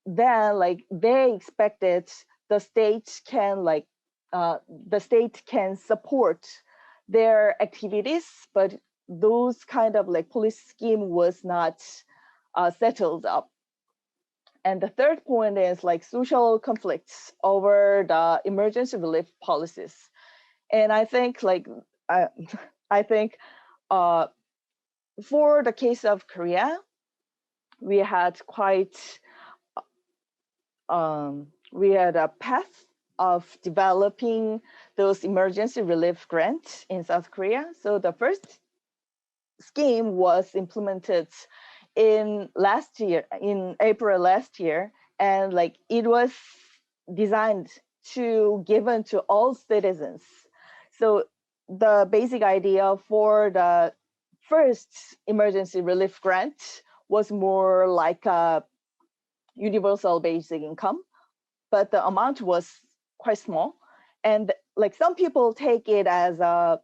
Then like they expected the state can support their activities, but those kind of like policy scheme was not settled up. And the third point is like social conflicts over the emergency relief policies. And I think for the case of Korea, we had a path of developing those emergency relief grants in South Korea. So the first scheme was implemented in April last year, and like it was designed to given to all citizens. So the basic idea for the first emergency relief grant was more like a universal basic income, but the amount was quite small. And like some people take it as a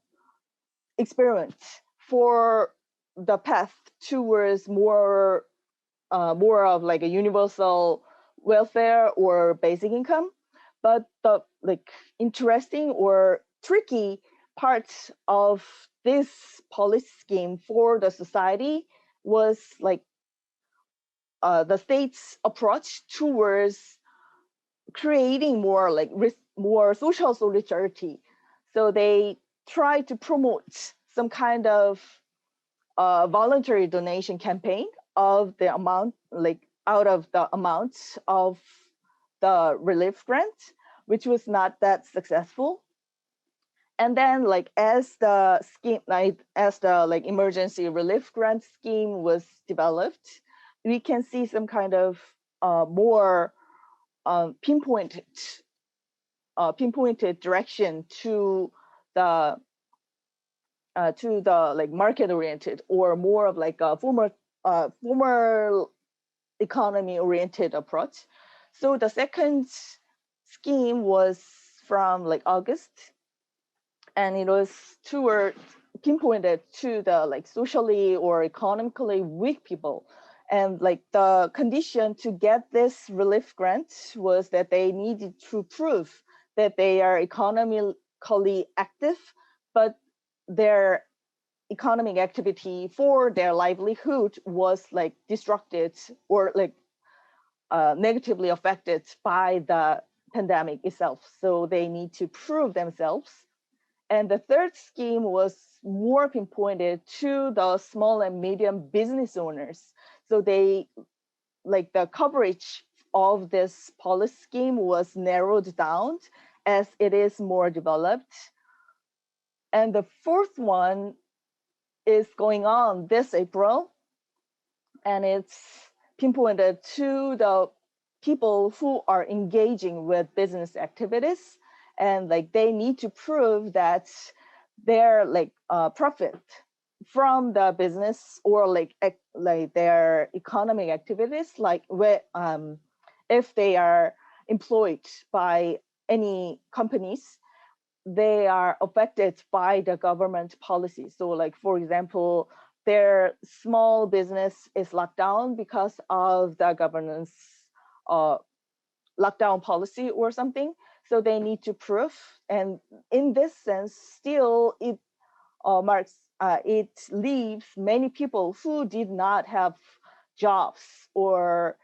experiment for the path towards more of like a universal welfare or basic income. But the like interesting or tricky part of this policy scheme for the society was like the state's approach towards creating more social solidarity. So they try to promote some kind of voluntary donation campaign of the amount, like out of the amount of the relief grant, which was not that successful. And then like as the scheme, as the like emergency relief grant scheme was developed, we can see some kind of more pinpointed direction to the like market oriented or more of like a former economy-oriented approach. So the second scheme was from like August, and it was pinpointed to the like socially or economically weak people. And like the condition to get this relief grant was that they needed to prove that they are economically active, but their economic activity for their livelihood was like disrupted or like negatively affected by the pandemic itself. So they need to prove themselves. And the third scheme was more pinpointed to the small and medium business owners. So they, like the coverage of this policy scheme was narrowed down as it is more developed. And the fourth one is going on this April, and it's pinpointed to the people who are engaging with business activities, and like they need to prove that their like profit from the business or like their economic activities, like if they are employed by any companies, they are affected by the government policy. So like, for example, their small business is locked down because of the governance lockdown policy or something. So they need to prove. And in this sense, still it it leaves many people who did not have jobs or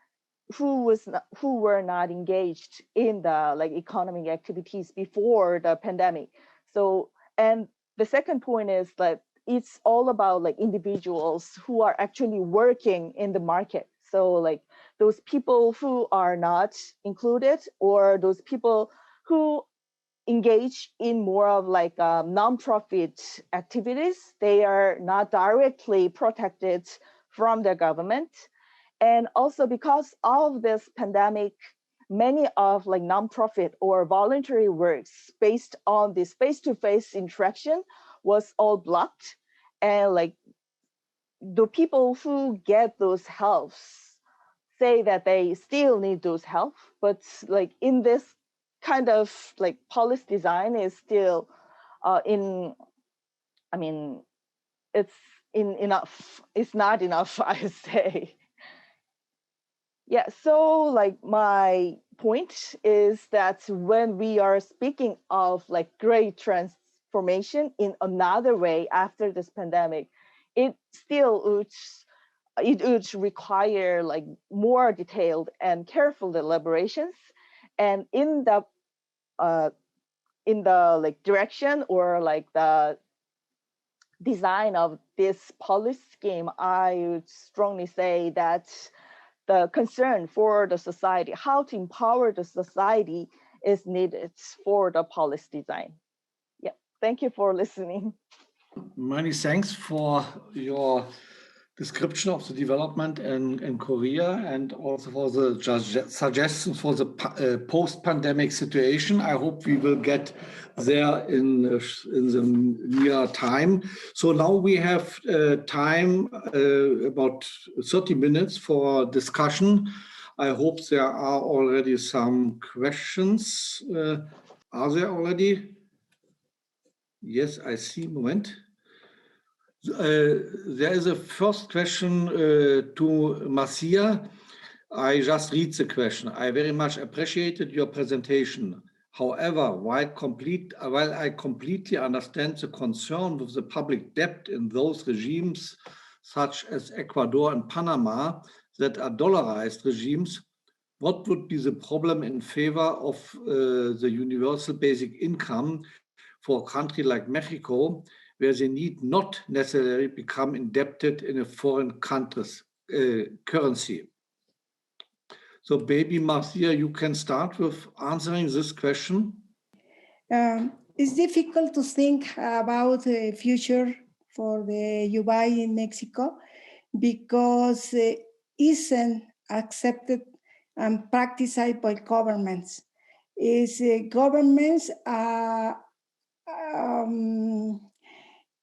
who were not engaged in the like economic activities before the pandemic. So, and the second point is that it's all about like individuals who are actually working in the market. So like those people who are not included, or those people who engage in more of like nonprofit activities, they are not directly protected from the government. And also because of this pandemic, many of like nonprofit or voluntary works based on this face-to-face interaction was all blocked. And like the people who get those helps say that they still need those help, but like in this kind of like policy design is still it's not enough, I would say. Yeah, so like my point is that when we are speaking of like great transformation in another way after this pandemic, it would require like more detailed and careful deliberations. And in the like direction or like the design of this policy scheme, I would strongly say that the concern for the society, how to empower the society, is needed for the policy design. Yeah, thank you for listening. Many thanks for your description of the development in Korea, and also for the suggestions for the post-pandemic situation. I hope we will get there in the near time. So now we have time, about 30 minutes for discussion. I hope there are already some questions. Are there already? Yes, I see. Moment. There is a first question to Marcia. I just read the question. I very much appreciated your presentation. However, while I completely understand the concern with the public debt in those regimes, such as Ecuador and Panama, that are dollarized regimes, what would be the problem in favor of the universal basic income for a country like Mexico, where they need not necessarily become indebted in a foreign country's currency? So maybe, Marcia, you can start with answering this question. It's difficult to think about the future for the UBI in Mexico because it isn't accepted and practiced by governments. Governments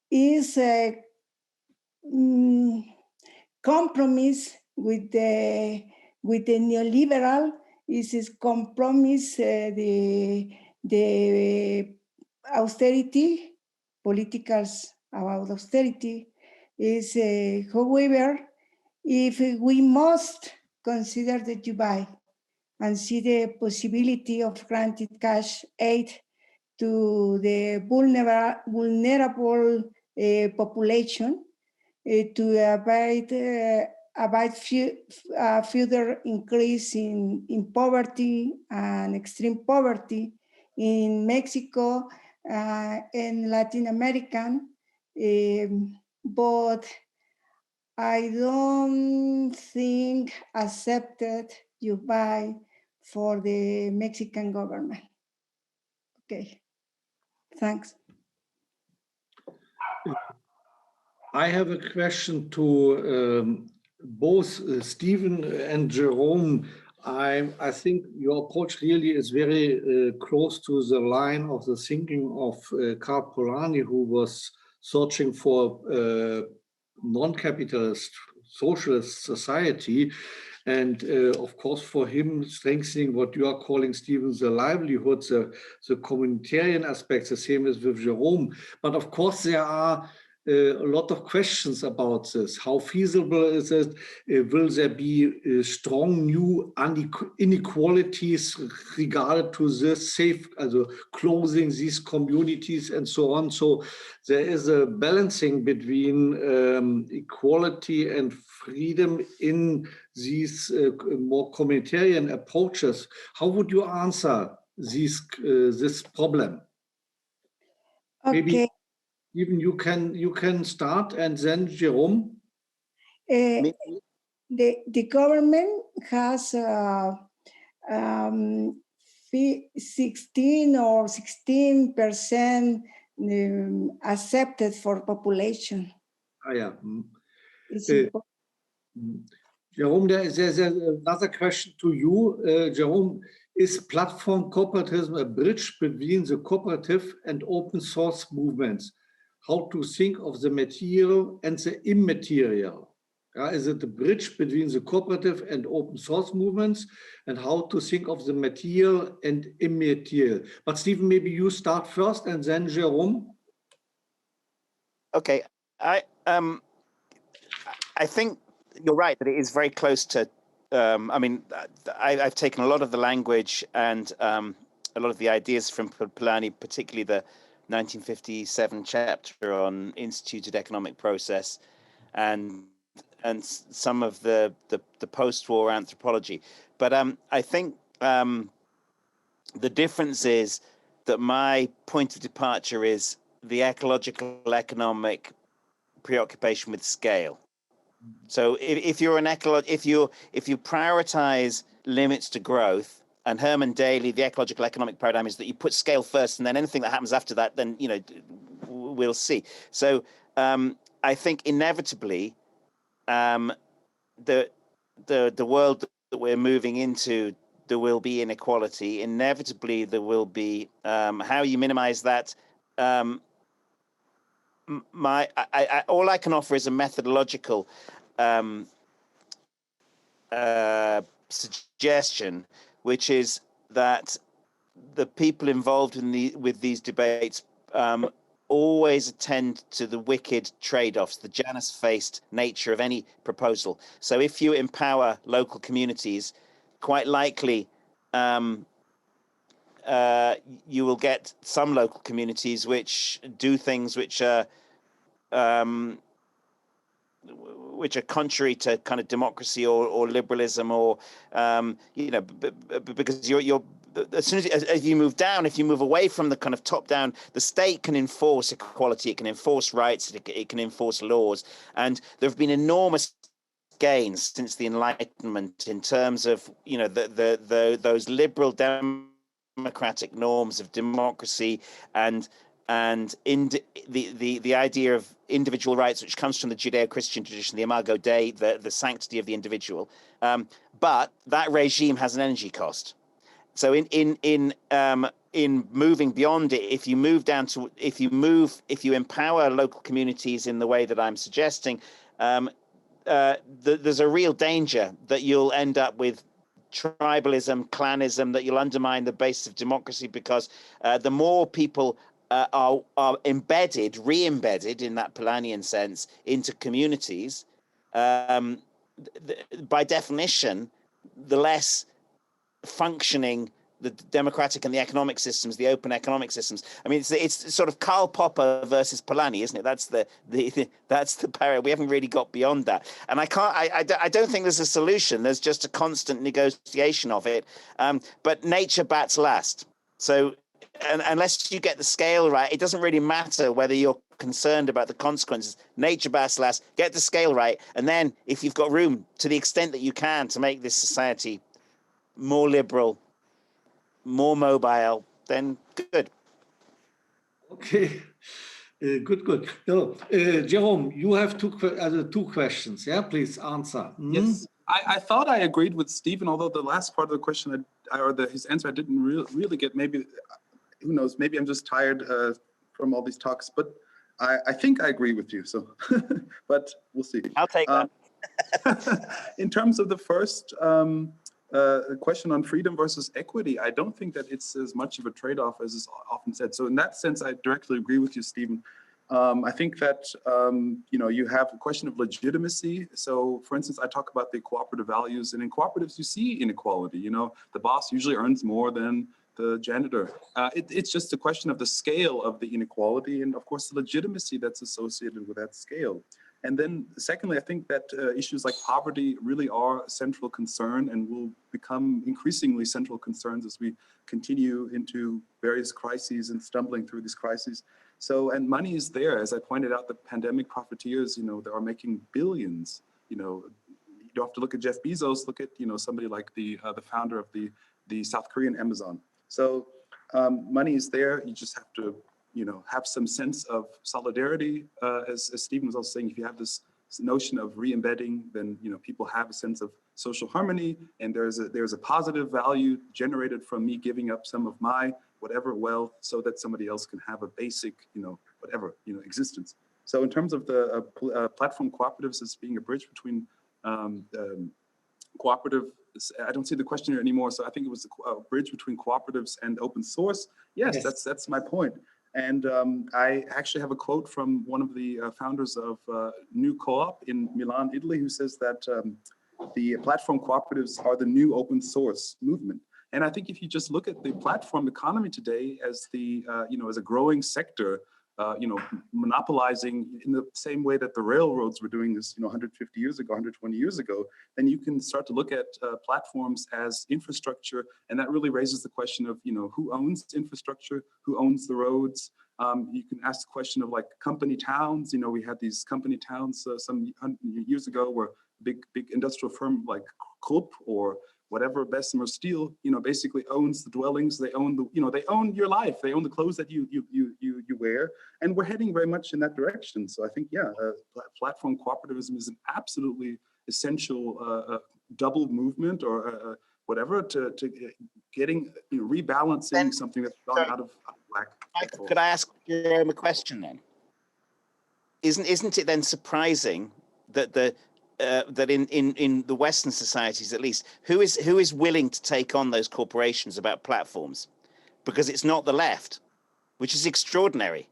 is a compromise with the with the neoliberal is compromise the austerity, politicals about austerity is, however, if we must consider the Dubai and see the possibility of granted cash aid to the vulnerable population to avoid further increase in poverty and extreme poverty in Mexico and Latin American, but I don't think accepted Dubai for the Mexican government. Okay, thanks. I have a question to both Stephen and Jerome. I think your approach really is very close to the line of the thinking of Karl Polanyi, who was searching for non-capitalist socialist society. And of course, for him, strengthening what you are calling, Stephen, the livelihood, the communitarian aspects, the same as with Jerome. But of course, there are a lot of questions about this. How feasible is it? Will there be strong new inequalities regarded to this, closing these communities and so on? So there is a balancing between equality and freedom in these more communitarian approaches. How would you answer this problem? Okay. Maybe even you can start, and then Jerome. The government has 16 or 16% accepted for population. Yeah. Jerome, there's another question to you. Jerome, is platform cooperativism a bridge between the cooperative and open source movements? How to think of the material and the immaterial? Is it a bridge between the cooperative and open source movements, and how to think of the material and immaterial? But Stephen, maybe you start first and then Jerome. Okay, I think you're right that it is very close to. I mean, I've taken a lot of the language and a lot of the ideas from Polanyi, particularly the 1957 chapter on instituted economic process, and some of the post-war anthropology. But I think the difference is that my point of departure is the ecological economic preoccupation with scale. So if you're if you prioritize limits to growth, and Herman Daly, the ecological economic paradigm is that you put scale first, and then anything that happens after that, then we'll see. So I think inevitably the world that we're moving into, there will be inequality. Inevitably, there will be how you minimize that. All I can offer is a methodological suggestion, which is that the people involved with these debates always attend to the wicked trade-offs, the Janus-faced nature of any proposal. So if you empower local communities, quite likely you will get some local communities which do things which are contrary to kind of democracy or liberalism, or because you're as soon as you move down, if you move away from the kind of top down, the state can enforce equality, it can enforce rights, it can enforce laws, and there have been enormous gains since the Enlightenment in terms of those liberal democratic norms of democracy and the idea of individual rights, which comes from the Judeo-Christian tradition, the Imago Dei, the sanctity of the individual. But that regime has an energy cost. So in moving beyond it, if you empower local communities in the way that I'm suggesting, there's a real danger that you'll end up with tribalism, clanism, that you'll undermine the basis of democracy, because the more people are embedded, re-embedded in that Polanyian sense into communities, by definition, the less functioning the democratic and the economic systems, the open economic systems. I mean, it's sort of Karl Popper versus Polanyi, isn't it? That's the parallel. We haven't really got beyond that, and I don't think there's a solution. There's just a constant negotiation of it. But nature bats last. So, unless you get the scale right, it doesn't really matter whether you're concerned about the consequences. Nature bats last. Get the scale right, and then if you've got room, to the extent that you can, to make this society more liberal, more mobile, then good. Okay, good. No, Jerome, you have two questions. Yeah, please answer. Yes, I thought I agreed with Stephen, although the last part of the question his answer I didn't really get. Maybe, who knows? Maybe I'm just tired from all these talks, but I think I agree with you. So, but we'll see. I'll take that. In terms of the first question on freedom versus equity, I don't think that it's as much of a trade-off as is often said. So in that sense, I directly agree with you, Stephen. I think that, you have a question of legitimacy. So for instance, I talk about the cooperative values, and in cooperatives, you see inequality. The boss usually earns more than the janitor. It's just a question of the scale of the inequality and of course the legitimacy that's associated with that scale. And then secondly, I think that issues like poverty really are a central concern and will become increasingly central concerns as we continue into various crises and stumbling through these crises. So, and money is there. As I pointed out, the pandemic profiteers, they are making billions. You don't have to look at Jeff Bezos, look at, somebody like the founder of the South Korean Amazon. So money is there. You just have to have some sense of solidarity. As Stephen was also saying, if you have this notion of re-embedding, then people have a sense of social harmony, and there's a positive value generated from me giving up some of my whatever wealth so that somebody else can have a basic, existence. So in terms of the platform cooperatives as being a bridge between cooperative, I don't see the question here anymore, so I think it was a bridge between cooperatives and open source. Yes. That's my point. And I actually have a quote from one of the founders of New Co-op in Milan, Italy, who says that the platform cooperatives are the new open source movement. And I think if you just look at the platform economy today as as a growing sector, monopolizing in the same way that the railroads were doing this, 150 years ago, 120 years ago, then you can start to look at platforms as infrastructure. And that really raises the question of, who owns infrastructure, who owns the roads. You can ask the question of like company towns. We had these company towns some years ago where big industrial firm like Krupp or whatever, Bessemer Steel, basically owns the dwellings. They own they own your life. They own the clothes that you wear, and we're heading very much in that direction. So I think, platform cooperativism is an absolutely essential double movement or whatever to getting rebalancing something that's gone out of whack. Could I ask Jerome a question then? Isn't it then surprising that that in the Western societies, at least, who is willing to take on those corporations about platforms? Because it's not the left, which is extraordinary.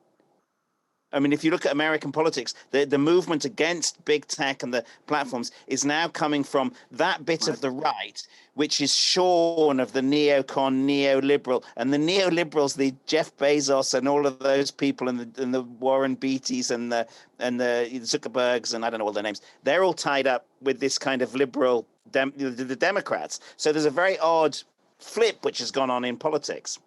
I mean, if you look at American politics, the movement against big tech and the platforms is now coming from that bit of the right, which is shorn of the neocon, neoliberal, and the neoliberals, the Jeff Bezos and all of those people, and the Warren Beattys and the Zuckerbergs and I don't know all their names. They're all tied up with this kind of liberal, the Democrats. So there's a very odd flip which has gone on in politics.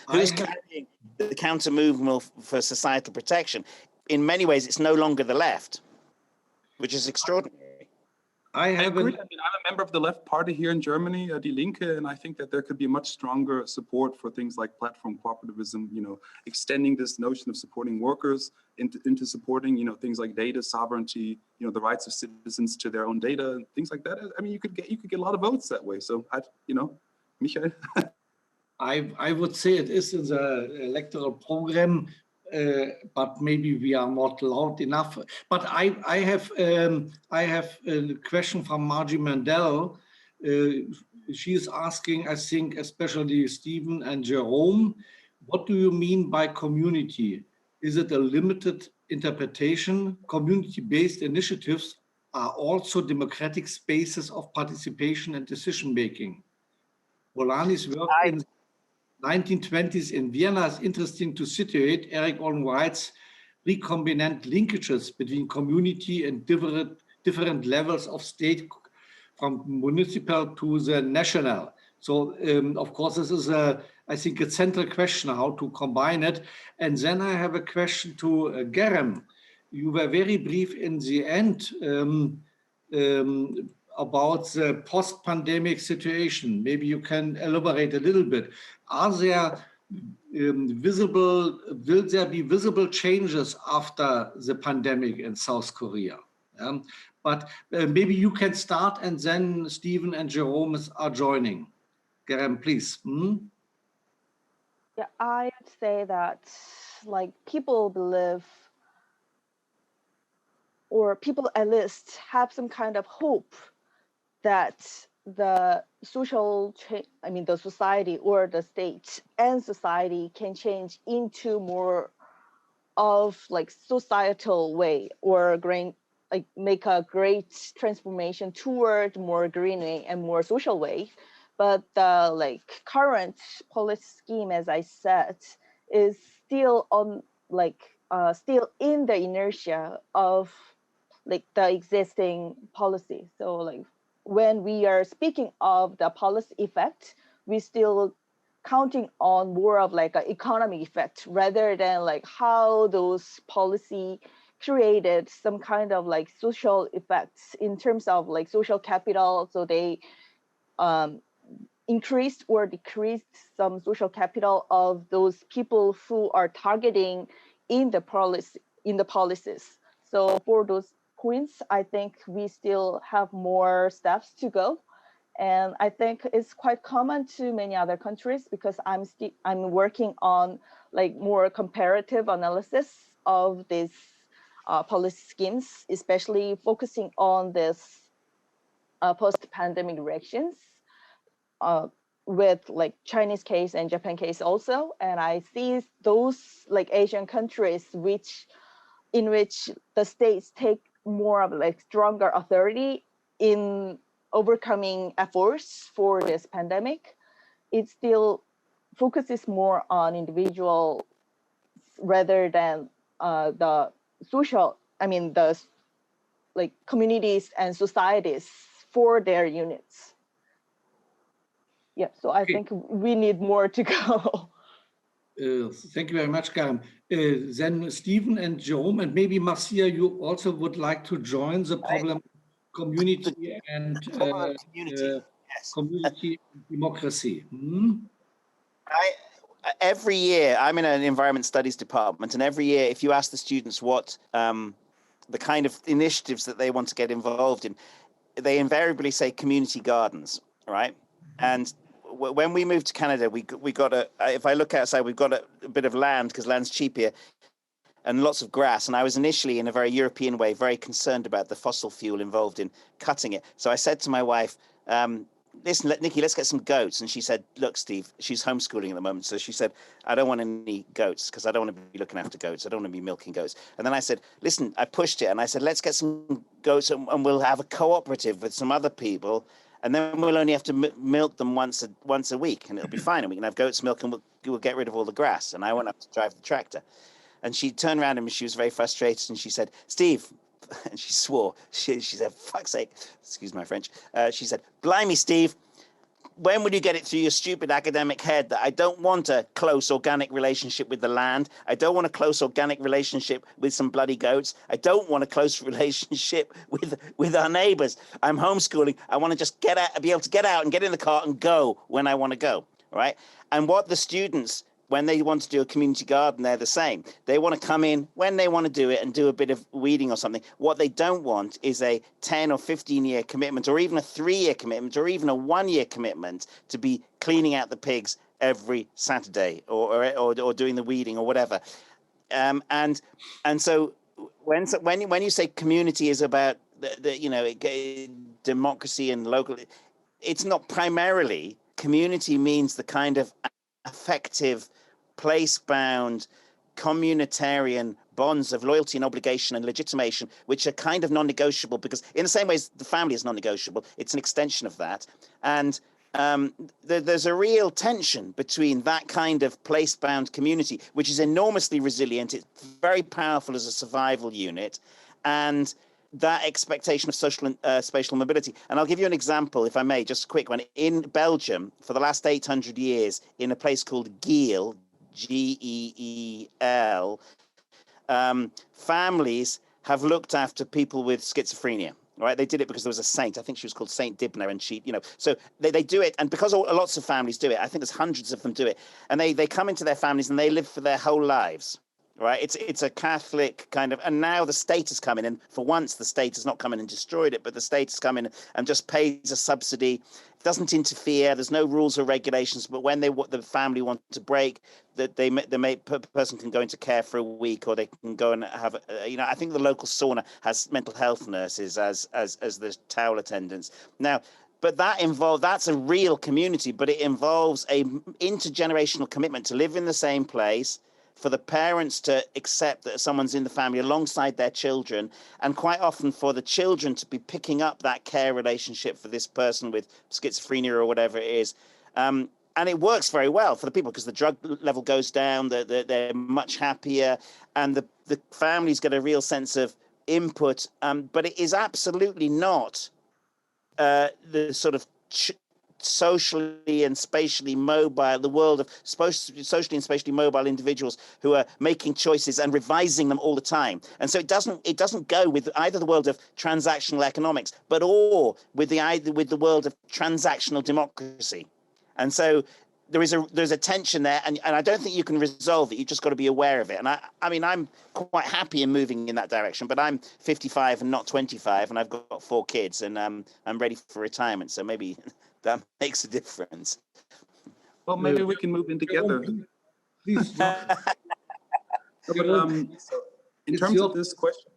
Who's carrying the counter movement for societal protection? In many ways, it's no longer the left, which is extraordinary. I agree. I mean, I'm a member of the left party here in Germany, Die Linke, and I think that there could be much stronger support for things like platform cooperativism, extending this notion of supporting workers into supporting, things like data sovereignty, the rights of citizens to their own data, and things like that. I mean, you could get a lot of votes that way. So, Michael. I would say it is in the electoral program but maybe we are not loud enough. But I have a question from Margie Mandel. She is asking, I think, especially Stephen and Jerome, what do you mean by community? Is it a limited interpretation? Community-based initiatives are also democratic spaces of participation and decision-making. Polanyi's work in 1920s in Vienna is interesting to situate. Eric Olin writes, recombinant linkages between community and different levels of state, from municipal to the national. So, of course, this is, I think, a central question, how to combine it. And then I have a question to Garam. You were very brief in the end about the post-pandemic situation. Maybe you can elaborate a little bit. Are there will there be visible changes after the pandemic in South Korea? But maybe you can start, and then Stephen and Jerome are joining. Garam, please. Yeah, I'd say that like people believe, or people at least have some kind of hope that the the society or the state and society can change into more of like societal way, or make a great transformation toward more green way and more social way. But the like current policy scheme, as I said, is still on still in the inertia of like the existing policy. So like when we are speaking of the policy effect, we still counting on more of like an economic effect rather than like how those policy created some kind of like social effects in terms of like social capital. So they increased or decreased some social capital of those people who are targeting in the policies. So for those points, I think we still have more steps to go. And I think it's quite common to many other countries, because I'm working on like more comparative analysis of these policy schemes, especially focusing on this post-pandemic reactions with like Chinese case and Japan case also. And I see those like Asian countries in which the states take more of like stronger authority in overcoming efforts for this pandemic. It still focuses more on individual rather than the social, the like communities and societies for their units. Yeah, so I think we need more to go. Thank you very much, Garam. Then Stephen and Jerome, and maybe Marcia, you also would like to join the problem community and community democracy. Every year, I'm in an environment studies department, and every year, if you ask the students what the kind of initiatives that they want to get involved in, they invariably say community gardens, right? And when we moved to Canada, we got if I look outside, we've got a bit of land, because land's cheap here, and lots of grass. And I was initially, in a very European way, very concerned about the fossil fuel involved in cutting it. So I said to my wife, listen, Nikki, let's get some goats. And she said, look, Steve, she's homeschooling at the moment. So she said, I don't want any goats, because I don't want to be looking after goats. I don't want to be milking goats. And then I said, listen, I pushed it, and I said, let's get some goats, and we'll have a cooperative with some other people. And then we'll only have to milk them once a week, and it'll be fine. And we can have goat's milk, and we'll get rid of all the grass. And I won't have to drive the tractor. And she turned around and she was very frustrated, and she said, Steve, and she swore. She said, fuck's sake, excuse my French. She said, blimey, Steve, when will you get it through your stupid academic head that I don't want a close organic relationship with the land? I don't want a close organic relationship with some bloody goats. I don't want a close relationship with our neighbors. I'm homeschooling. I want to just be able to get out and get in the car and go when I want to go, right? And what the students, when they want to do a community garden, they're the same. They want to come in when they want to do it and do a bit of weeding or something. What they don't want is a 10 or 15-year commitment, or even a 3-year commitment, or even a 1-year commitment to be cleaning out the pigs every Saturday, or doing the weeding or whatever. and so when you say community is about the democracy and local, it's not primarily. Community means the kind of effective, place-bound, communitarian bonds of loyalty and obligation and legitimation, which are kind of non-negotiable, because in the same way as the family is non-negotiable, it's an extension of that. And there's a real tension between that kind of place-bound community, which is enormously resilient, it's very powerful as a survival unit, and that expectation of social and spatial mobility. And I'll give you an example, if I may, just a quick one. In Belgium, for the last 800 years, in a place called Geel, G-E-E-L, families have looked after people with schizophrenia. Right, they did it because there was a saint. I think she was called Saint Dibner, and she, so they do it, and because lots of families do it, I think there's hundreds of them do it, and they come into their families and they live for their whole lives. Right, it's a Catholic kind of, and now the state has come in, and for once the state has not come in and destroyed it, but the state has come in and just pays a subsidy. It doesn't interfere. There's no rules or regulations. But when the family want to break, that the person can go into care for a week, or they can go and have I think the local sauna has mental health nurses as the towel attendants now. But that's a real community, but it involves a intergenerational commitment to live in the same place, for the parents to accept that someone's in the family alongside their children, and quite often for the children to be picking up that care relationship for this person with schizophrenia or whatever it is. And it works very well for the people because the drug level goes down, they're much happier, and the families get a real sense of input. But it is absolutely not the sort of socially and spatially mobile, the world of socially and spatially mobile individuals who are making choices and revising them all the time. And so it doesn't go with either the world of transactional economics, but or with the world of transactional democracy. And so there's a tension there, and I don't think you can resolve it. You just got to be aware of it. And I mean, I'm quite happy in moving in that direction, but I'm 55 and not 25, and I've got 4 kids, and I'm ready for retirement. So maybe that makes a difference. Well, maybe we can move in together. Please. In terms of this question,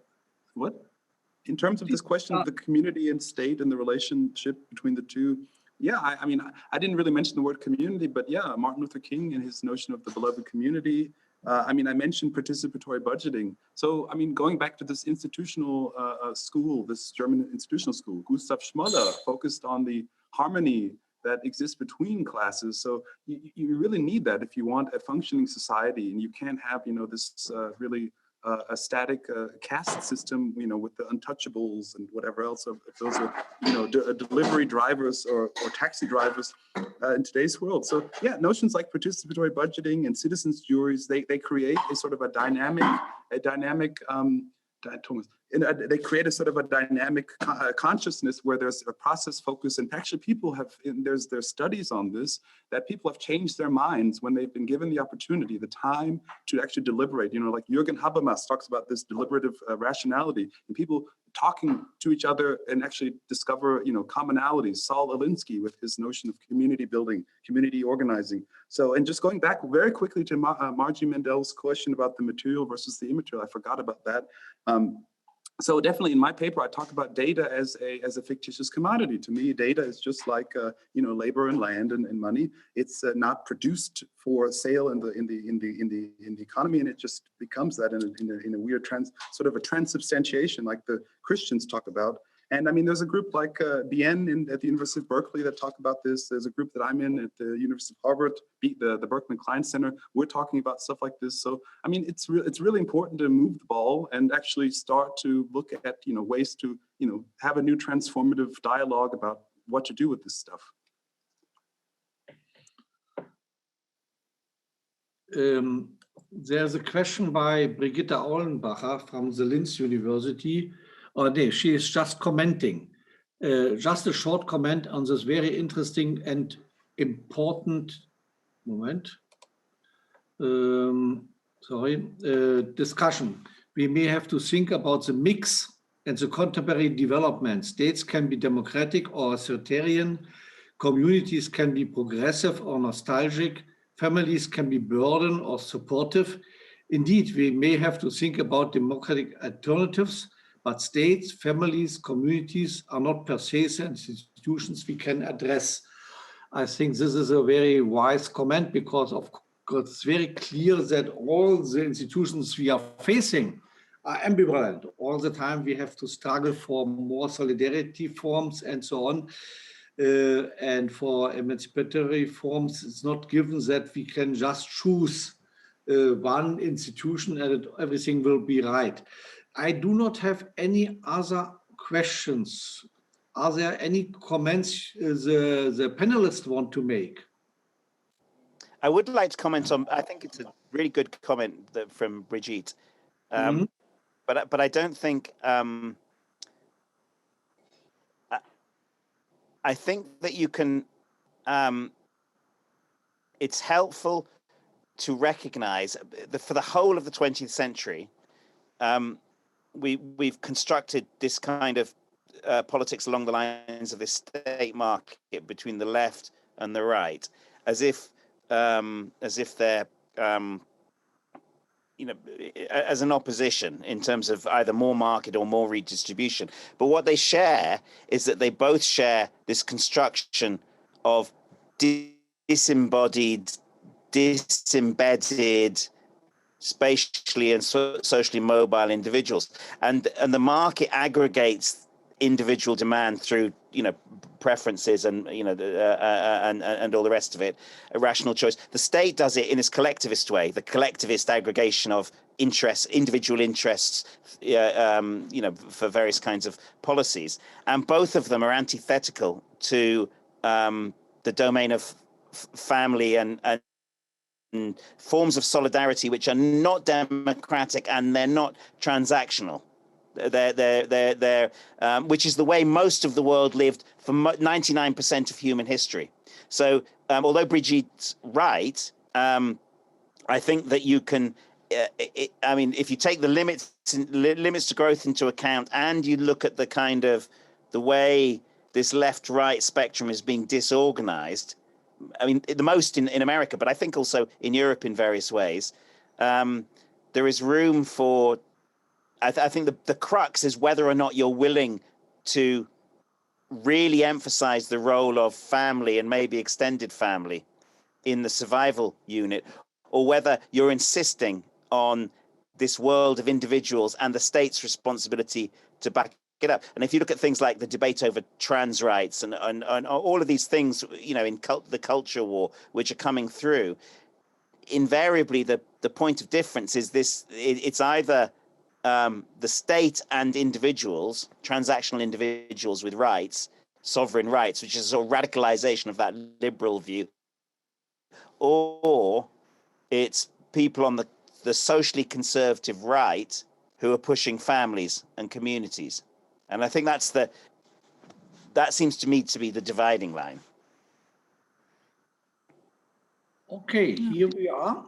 in terms of this question of the community and state and the relationship between the two, yeah, I mean, I didn't really mention the word community, but yeah, Martin Luther King and his notion of the beloved community. I mean, I mentioned participatory budgeting. So, I mean, going back to this institutional school, this German institutional school, Gustav Schmoller focused on the harmony that exists between classes. So you really need that if you want a functioning society, and you can't have, this really a static caste system, with the untouchables and whatever else. If those are, delivery drivers or taxi drivers in today's world. So yeah, notions like participatory budgeting and citizens' juries, they create a sort of a dynamic they create a sort of a dynamic consciousness where there's a process focus, and actually people there's studies on this, that people have changed their minds when they've been given the opportunity, the time to actually deliberate. Like Jürgen Habermas talks about this deliberative rationality, and people talking to each other and actually discover, commonalities. Saul Alinsky with his notion of community building, community organizing. So, and just going back very quickly to Margie Mendel's question about the material versus the immaterial, I forgot about that. So definitely in my paper, I talk about data as a fictitious commodity. To me, data is just like labor and land and money. It's not produced for sale in the economy, and it just becomes that in a weird sort of a transubstantiation, like the Christians talk about. And I mean, there's a group like BN at the University of Berkeley that talk about this. There's a group that I'm in at the University of Harvard, the Berkman Klein Center. We're talking about stuff like this. So, I mean, it's really important to move the ball and actually start to look at, ways to, have a new transformative dialogue about what to do with this stuff. There's a question by Brigitte Aulenbacher from the Linz University. Oh, no, she is just commenting. Just a short comment on this very interesting and important discussion. We may have to think about the mix and the contemporary development. States can be democratic or authoritarian. Communities can be progressive or nostalgic. Families can be burden or supportive. Indeed, we may have to think about democratic alternatives, but states, families, communities are not per se institutions we can address. I think this is a very wise comment, because of course it's very clear that all the institutions we are facing are ambivalent. All the time we have to struggle for more solidarity forms and so on. And for emancipatory forms, it's not given that we can just choose one institution and everything will be right. I do not have any other questions. Are there any comments the panelists want to make? I would like to comment on, I think it's a really good comment from Brigitte, but I don't think, I think that you can, it's helpful to recognize that for the whole of the 20th century, we've constructed this kind of politics along the lines of this state market between the left and the right, as if they're as an opposition in terms of either more market or more redistribution. But what they share is that they both share this construction of disembodied, disembedded, spatially and socially mobile individuals, and the market aggregates individual demand through preferences and and all the rest of it, a rational choice. The state does it in its collectivist way, the collectivist aggregation of interests, individual interests, for various kinds of policies, and both of them are antithetical to the domain of family and forms of solidarity which are not democratic and they're not transactional. They're which is the way most of the world lived for 99% of human history. So although Brigitte's right, I think that you can, I mean, if you take the limits to growth into account and you look at the kind of the way this left-right spectrum is being disorganized, I mean, the most in America, but I think also in Europe in various ways, there is room for, I think the crux is whether or not you're willing to really emphasize the role of family and maybe extended family in the survival unit, or whether you're insisting on this world of individuals and the state's responsibility to back it up. And if you look at things like the debate over trans rights and all of these things, in the culture war, which are coming through, invariably the point of difference is this: it's either the state and individuals, transactional individuals with rights, sovereign rights, which is a sort of radicalization of that liberal view, or it's people on the socially conservative right who are pushing families and communities. And I think that seems to me to be the dividing line. Okay, here we are.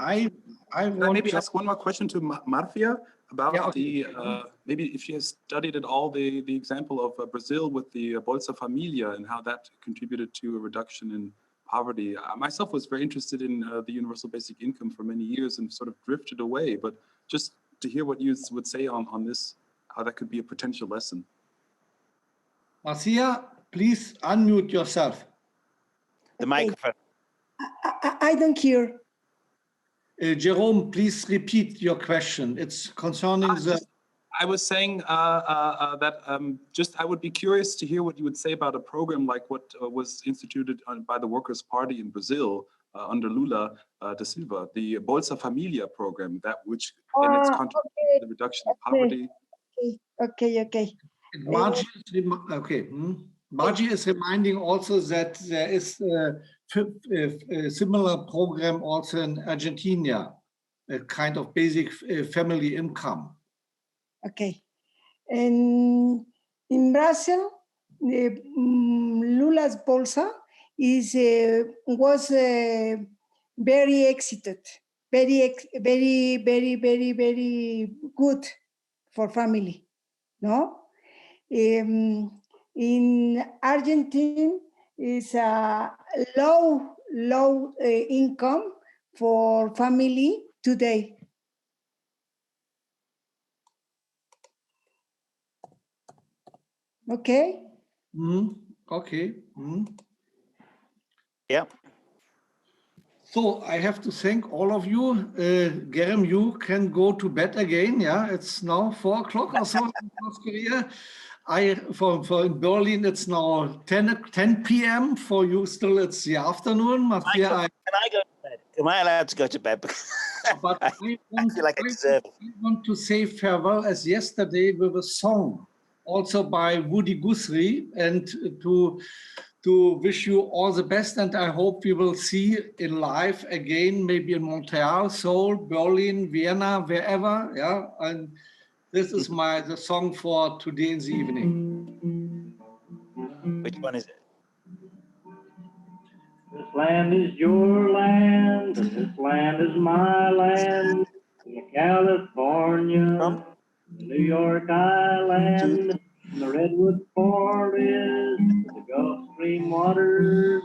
I want maybe to ask one more question to Marcia about okay. Maybe if she has studied at all the example of Brazil with the Bolsa Familia and how that contributed to a reduction in poverty. Myself was very interested in the universal basic income for many years and sort of drifted away, but just to hear what you would say on this, how that could be a potential lesson. Marcia, please unmute yourself. The microphone. I don't hear. Jerome, please repeat your question. It's concerning I was saying that I would be curious to hear what you would say about a program like what was instituted by the Workers' Party in Brazil under Lula da Silva, the Bolsa Familia program, which in its contribution to the reduction of poverty. Okay. Margie is reminding also that there is a similar program also in Argentina, a kind of basic family income. Okay. And in Brazil, Lula's Bolsa was very exited, very good for family, no? In Argentina, is a low income for family today. Okay? Okay. Yeah. So I have to thank all of you. Garam, you can go to bed again. Yeah, it's now 4 o'clock or so in South Korea. For in Berlin, it's now 10 p.m. For you, still it's the afternoon. Marcia, Michael, can I go to bed? Am I allowed to go to bed? but I feel like I deserve it. I want to say farewell as yesterday with a song, also by Woody Guthrie, and to wish you all the best. And I hope we will see in live again, maybe in Montreal, Seoul, Berlin, Vienna, wherever. Yeah, and this is the song for today in the evening. Which one is it? This land is your land, and this land is my land. From California, New York Island, from the Redwood Forest, to the Gulf Stream waters.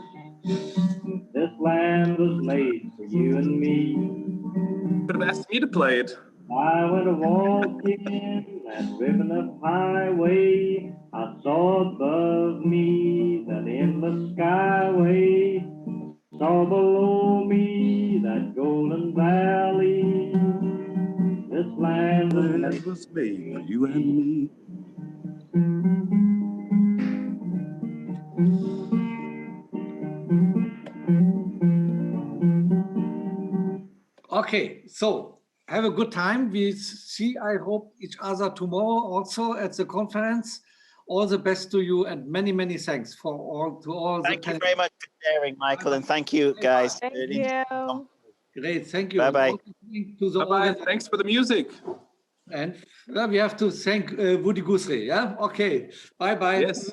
This land was made for you and me. Could have asked me to play it. I went walking that ribbon of highway. I saw above me that endless skyway. Saw below me that golden valley. This land Was made for you and me. Okay, so have a good time. We see, I hope, each other tomorrow also at the conference. All the best to you, and many, many thanks for all. Thank you very much for sharing, Michael, and thank you, guys. Thank you. Great, thank you. Bye-bye. Bye-bye. Thanks for the music. And we have to thank Woody Guthrie. Yeah, okay. Bye-bye. Yes.